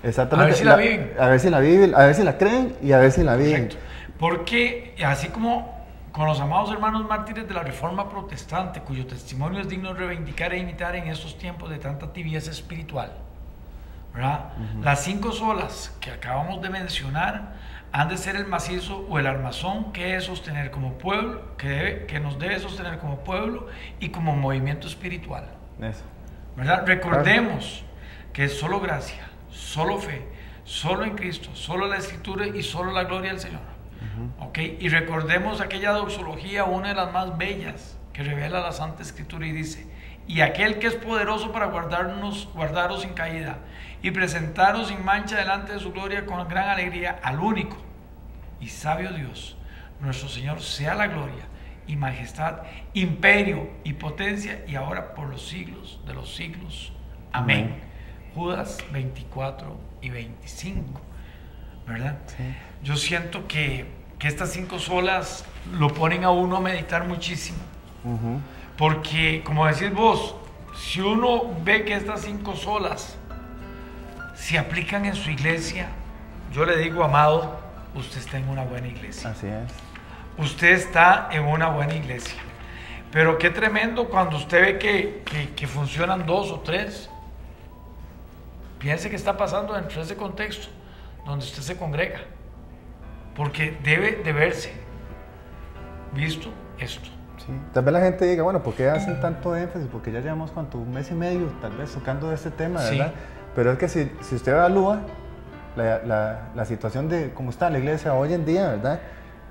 exactamente, a ver si la viven. A ver si la viven, a ver si la creen y a ver si la viven. Correcto. Porque así como con los amados hermanos mártires de la Reforma Protestante, cuyo testimonio es digno de reivindicar e imitar en estos tiempos de tanta tibieza espiritual, ¿verdad? Las 5 solas que acabamos de mencionar han de ser el macizo o el armazón que debe sostener como pueblo, que nos debe sostener como pueblo y como movimiento espiritual. Eso. ¿Verdad? Recordemos que es solo gracia, solo fe, solo en Cristo, solo la Escritura y solo la gloria del Señor. ¿Okay? Y recordemos aquella doxología, una de las más bellas, que revela la Santa Escritura y dice: y aquel que es poderoso para guardaros sin caída y presentaros sin mancha delante de su gloria con gran alegría, al único y sabio Dios, nuestro Señor, sea la gloria y majestad, imperio y potencia, y ahora por los siglos de los siglos. Amén. Judas 24 y 25, ¿verdad? Sí. Yo siento que estas 5 solas lo ponen a uno a meditar muchísimo. Porque, como decís vos, si uno ve que estas 5 solas se aplican en su iglesia, yo le digo, amado, usted está en una buena iglesia. Así es. Usted está en una buena iglesia. Pero qué tremendo cuando usted ve que funcionan 2 o 3. Piense que está pasando dentro de ese contexto donde usted se congrega. Porque debe de verse visto esto. Sí. Tal vez la gente diga, bueno, ¿por qué hacen tanto énfasis? Porque ya llevamos un mes y medio tal vez tocando este tema, ¿verdad? Sí. Pero es que si usted evalúa la situación de cómo está la iglesia hoy en día, ¿verdad?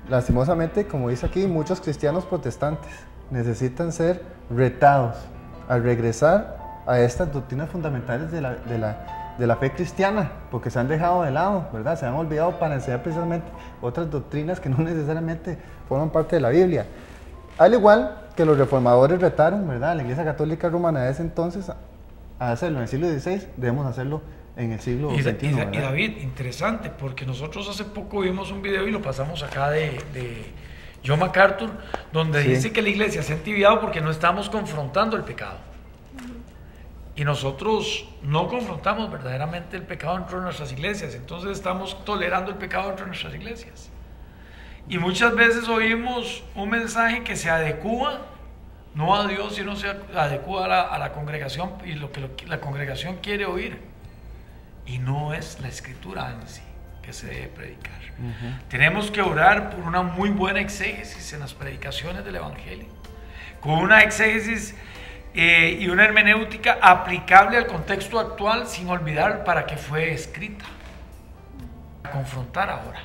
Lastimosamente, como dice aquí, muchos cristianos protestantes necesitan ser retados a regresar a estas doctrinas fundamentales de la fe cristiana, porque se han dejado de lado, ¿verdad? Se han olvidado para enseñar precisamente otras doctrinas que no necesariamente forman parte de la Biblia. Al igual que los reformadores retaron, ¿verdad?, a la Iglesia Católica Romana de ese entonces a hacerlo en el siglo XVI, debemos hacerlo en el siglo XXI. Y David, interesante, porque nosotros hace poco vimos un video y lo pasamos acá de John MacArthur, donde dice que la iglesia se ha entibiado porque no estamos confrontando el pecado. Y nosotros no confrontamos verdaderamente el pecado dentro de nuestras iglesias, entonces estamos tolerando el pecado dentro de nuestras iglesias. Y muchas veces oímos un mensaje que se adecúa, no a Dios, sino se adecúa a la congregación y lo que la congregación quiere oír. Y no es la escritura en sí que se debe predicar. Tenemos que orar por una muy buena exégesis en las predicaciones del Evangelio, con una exégesis y una hermenéutica aplicable al contexto actual, sin olvidar para qué fue escrita, a confrontar ahora.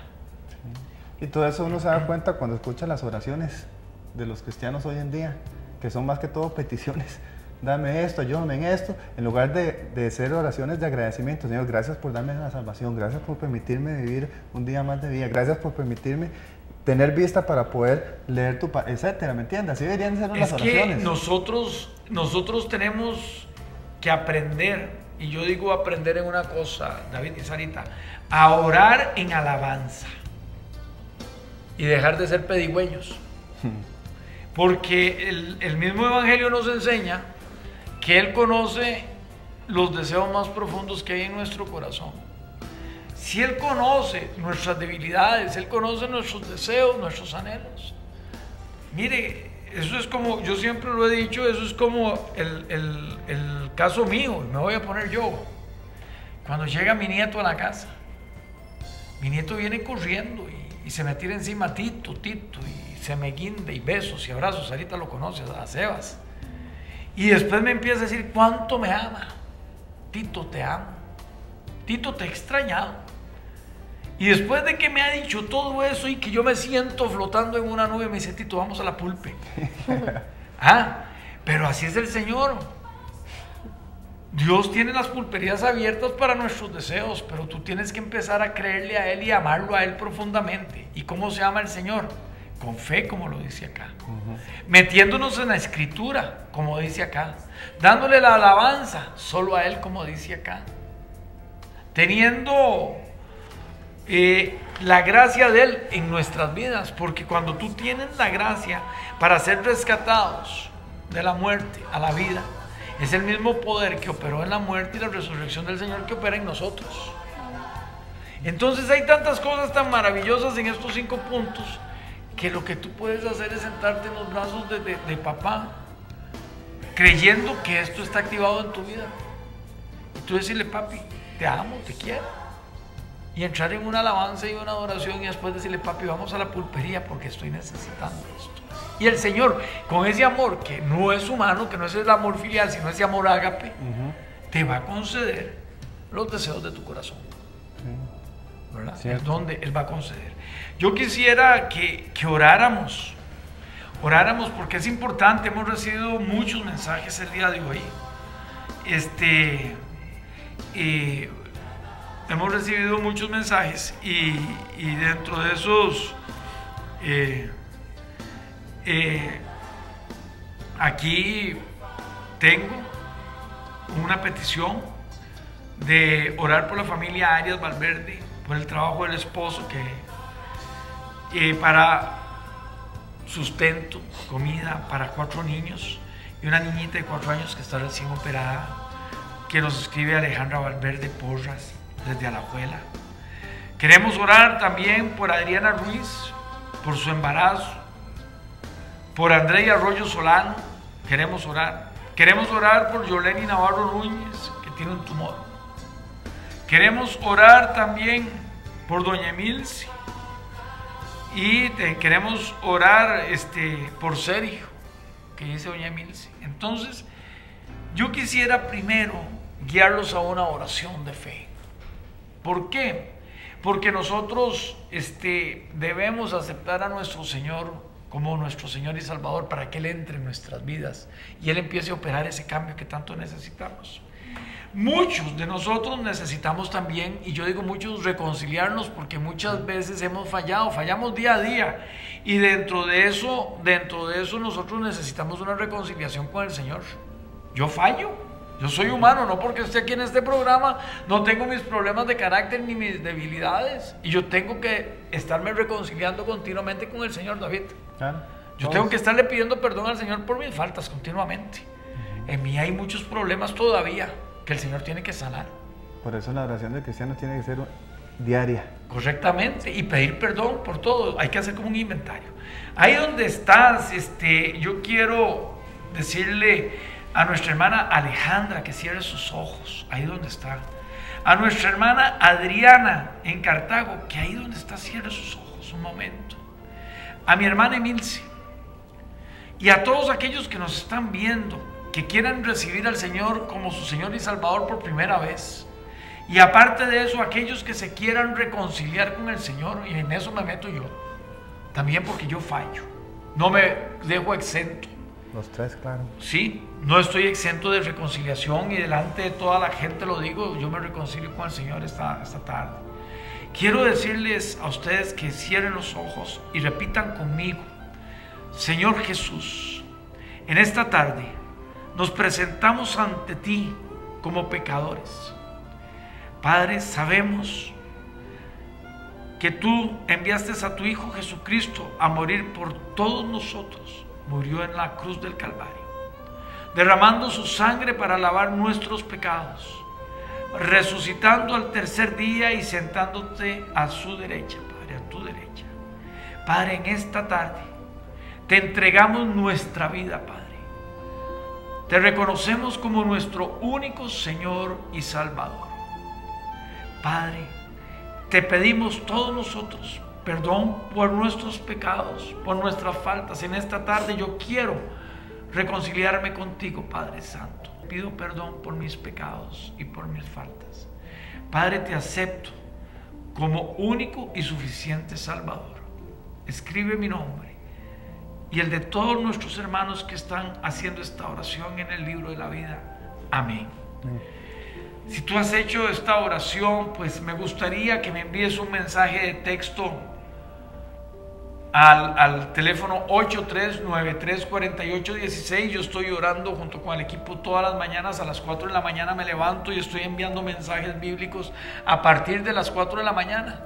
Y todo eso uno se da cuenta cuando escucha las oraciones de los cristianos hoy en día, que son más que todo peticiones. Dame esto, ayúdame en esto, en lugar de ser oraciones de agradecimiento. Señor, gracias por darme la salvación, gracias por permitirme vivir un día más de vida, gracias por permitirme tener vista para poder leer tu palabra, etcétera, ¿me entiendes? Así deberían ser las oraciones. Que nosotros tenemos que aprender, y yo digo aprender en una cosa, David y Sarita, a orar en alabanza y dejar de ser pedigüeños. Porque el mismo Evangelio nos enseña que Él conoce los deseos más profundos que hay en nuestro corazón. Si Él conoce nuestras debilidades, Él conoce nuestros deseos, nuestros anhelos. Mire, eso es como, yo siempre lo he dicho, eso es como el caso mío, me voy a poner yo. Cuando llega mi nieto a la casa, mi nieto viene corriendo y se me tira encima, Tito, y se me guinda y besos y abrazos. Ahorita lo conoces, a Sebas. Y después me empieza a decir cuánto me ama. Tito, te amo. Tito, te he extrañado. Y después de que me ha dicho todo eso y que yo me siento flotando en una nube, me dice, Tito, vamos a la pulpe. Pero así es el Señor. Dios tiene las pulperías abiertas para nuestros deseos, pero tú tienes que empezar a creerle a Él y amarlo a Él profundamente. ¿Y cómo se ama el Señor? Con fe, como lo dice acá. Metiéndonos en la escritura, como dice acá. Dándole la alabanza solo a Él, como dice acá. Teniendo la gracia de Él en nuestras vidas, porque cuando tú tienes la gracia para ser rescatados de la muerte a la vida, es el mismo poder que operó en la muerte y la resurrección del Señor que opera en nosotros. Entonces hay tantas cosas tan maravillosas en estos 5 puntos, que lo que tú puedes hacer es sentarte en los brazos de papá, creyendo que esto está activado en tu vida. Y tú decirle, papi, te amo, te quiero. Y entrar en una alabanza y una adoración y después decirle, papi, vamos a la pulpería porque estoy necesitando esto. Y el Señor, con ese amor que no es humano, que no es el amor filial, sino ese amor ágape, te va a conceder los deseos de tu corazón. ¿Verdad? Es donde Él va a conceder. Yo quisiera que oráramos oráramos, porque es importante. Hemos recibido muchos mensajes el día de hoy. Hemos recibido muchos mensajes y dentro de esos aquí tengo una petición de orar por la familia Arias Valverde, por el trabajo del esposo, que para sustento, comida para 4 niños y una niñita de 4 años que está recién operada, que nos escribe Alejandra Valverde Porras desde Alajuela. Queremos orar también por Adriana Ruiz, por su embarazo, por Andrea Arroyo Solano. Queremos orar por Yoleni Navarro Núñez, que tiene un tumor. Queremos orar también por doña Emilce, y queremos orar por Sergio, que dice doña Emilce. Entonces, yo quisiera primero guiarlos a una oración de fe. ¿Por qué? Porque nosotros debemos aceptar a nuestro Señor como nuestro Señor y Salvador, para que Él entre en nuestras vidas y Él empiece a operar ese cambio que tanto necesitamos. Muchos de nosotros necesitamos también, y yo digo muchos, reconciliarnos, porque muchas veces hemos fallamos día a día, y dentro de eso nosotros necesitamos una reconciliación con el Señor. Yo fallo, yo soy humano, no porque esté aquí en este programa no tengo mis problemas de carácter ni mis debilidades, y yo tengo que estarme reconciliando continuamente con el Señor, David. Claro. Yo tengo que estarle pidiendo perdón al Señor por mis faltas continuamente. En mí hay muchos problemas todavía que el Señor tiene que sanar. Por eso la oración del cristiano tiene que ser diaria. Correctamente, y pedir perdón por todo. Hay que hacer como un inventario. Ahí donde estás, yo quiero decirle a nuestra hermana Alejandra que cierre sus ojos, ahí donde está. A nuestra hermana Adriana en Cartago, que ahí donde está cierre sus ojos un momento. A mi hermana Emilce, y a todos aquellos que nos están viendo, que quieran recibir al Señor como su Señor y Salvador por primera vez. Y aparte de eso, aquellos que se quieran reconciliar con el Señor, y en eso me meto yo también, porque yo fallo, no me dejo exento. Los tres, claro. Sí, no estoy exento de reconciliación, y delante de toda la gente lo digo, yo me reconcilio con el Señor esta tarde. Quiero decirles a ustedes que cierren los ojos y repitan conmigo: Señor Jesús, en esta tarde nos presentamos ante ti como pecadores. Padre, sabemos que tú enviaste a tu Hijo Jesucristo a morir por todos nosotros. Murió en la cruz del Calvario, derramando su sangre para lavar nuestros pecados, resucitando al tercer día y sentándote a su derecha, Padre, a tu derecha. Padre, en esta tarde te entregamos nuestra vida, Padre. Te reconocemos como nuestro único Señor y Salvador. Padre, te pedimos todos nosotros perdón por nuestros pecados, por nuestras faltas. En esta tarde yo quiero reconciliarme contigo, Padre Santo. Pido perdón por mis pecados y por mis faltas. Padre, te acepto como único y suficiente Salvador. Escribe mi nombre y el de todos nuestros hermanos que están haciendo esta oración en el libro de la vida. Amén. Si tú has hecho esta oración, pues me gustaría que me envíes un mensaje de texto al teléfono 83934816. Yo estoy orando junto con el equipo todas las mañanas. A las 4 de la mañana me levanto y estoy enviando mensajes bíblicos a partir de las 4 de la mañana,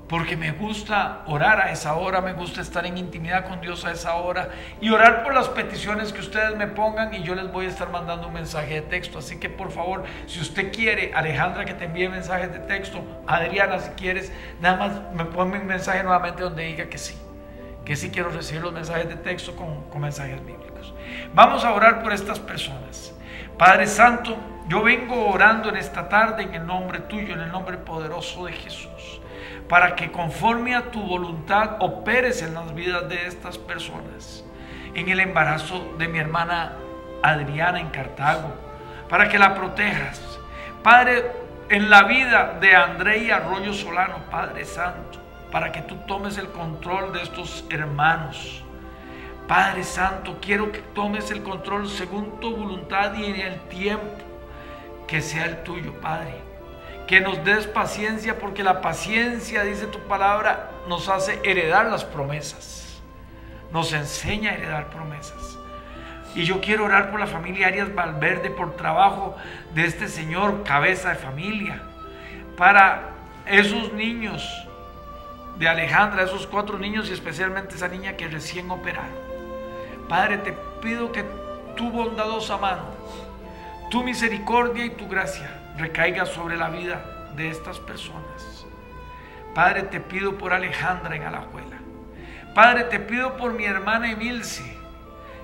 porque me gusta orar a esa hora, me gusta estar en intimidad con Dios a esa hora y orar por las peticiones que ustedes me pongan, y yo les voy a estar mandando un mensaje de texto. Así que por favor, si usted quiere, Alejandra, que te envíe mensajes de texto, Adriana, si quieres, nada más me ponme un mensaje nuevamente donde diga que sí quiero recibir los mensajes de texto con mensajes bíblicos. Vamos a orar por estas personas. Padre Santo, yo vengo orando en esta tarde en el nombre tuyo, en el nombre poderoso de Jesús, para que conforme a tu voluntad operes en las vidas de estas personas, en el embarazo de mi hermana Adriana en Cartago, para que la protejas, Padre, en la vida de Andrea Arroyo Solano, Padre Santo, para que tú tomes el control de estos hermanos, Padre Santo, quiero que tomes el control según tu voluntad y en el tiempo que sea el tuyo, Padre. Que nos des paciencia, porque la paciencia, dice tu palabra, nos hace heredar las promesas. Nos enseña a heredar promesas. Y yo quiero orar por la familia Arias Valverde, por trabajo de este señor, cabeza de familia, para esos niños de Alejandra, esos 4 niños y especialmente esa niña que recién operaron. Padre, te pido que tu bondadosa mano, tu misericordia y tu gracia recaiga sobre la vida de estas personas. Padre, te pido por Alejandra en Alajuela. Padre, te pido por mi hermana Emilce,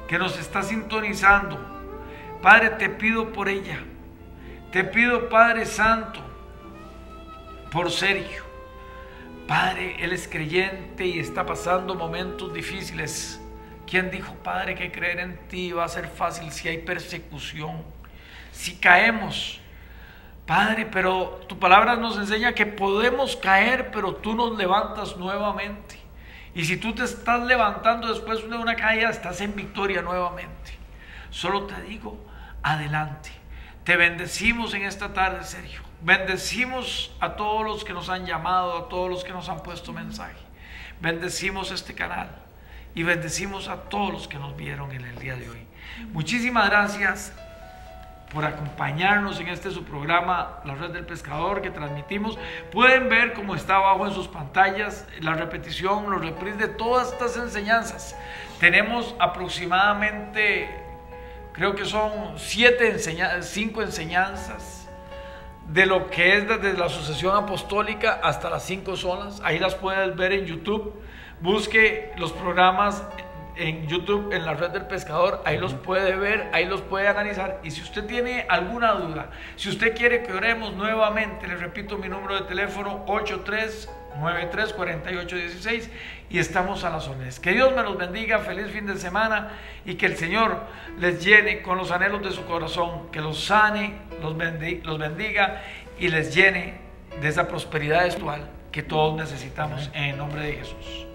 que nos está sintonizando. Padre, te pido por ella. Te pido, Padre Santo, por Sergio. Padre, él es creyente y está pasando momentos difíciles. ¿Quién dijo, Padre, que creer en ti va a ser fácil si hay persecución, si caemos? Padre, pero tu palabra nos enseña que podemos caer, pero tú nos levantas nuevamente. Y si tú te estás levantando después de una caída, estás en victoria nuevamente. Solo te digo, adelante. Te bendecimos en esta tarde, Sergio. Bendecimos a todos los que nos han llamado, a todos los que nos han puesto mensaje. Bendecimos este canal y bendecimos a todos los que nos vieron en el día de hoy. Muchísimas gracias por acompañarnos en este su programa, La Red del Pescador, que transmitimos. Pueden ver cómo está abajo en sus pantallas la repetición, los reprises de todas estas enseñanzas. Tenemos aproximadamente, creo que son 5 enseñanzas de lo que es desde la sucesión apostólica hasta las 5 zonas. Ahí las puedes ver en YouTube. Busque los programas en YouTube, en La Red del Pescador, ahí los puede ver, ahí los puede analizar. Y si usted tiene alguna duda, si usted quiere que oremos nuevamente, le repito mi número de teléfono, 8393-4816, y estamos a las órdenes. Que Dios me los bendiga, feliz fin de semana, y que el Señor les llene con los anhelos de su corazón, que los sane, los bendiga y les llene de esa prosperidad espiritual que todos necesitamos en el nombre de Jesús.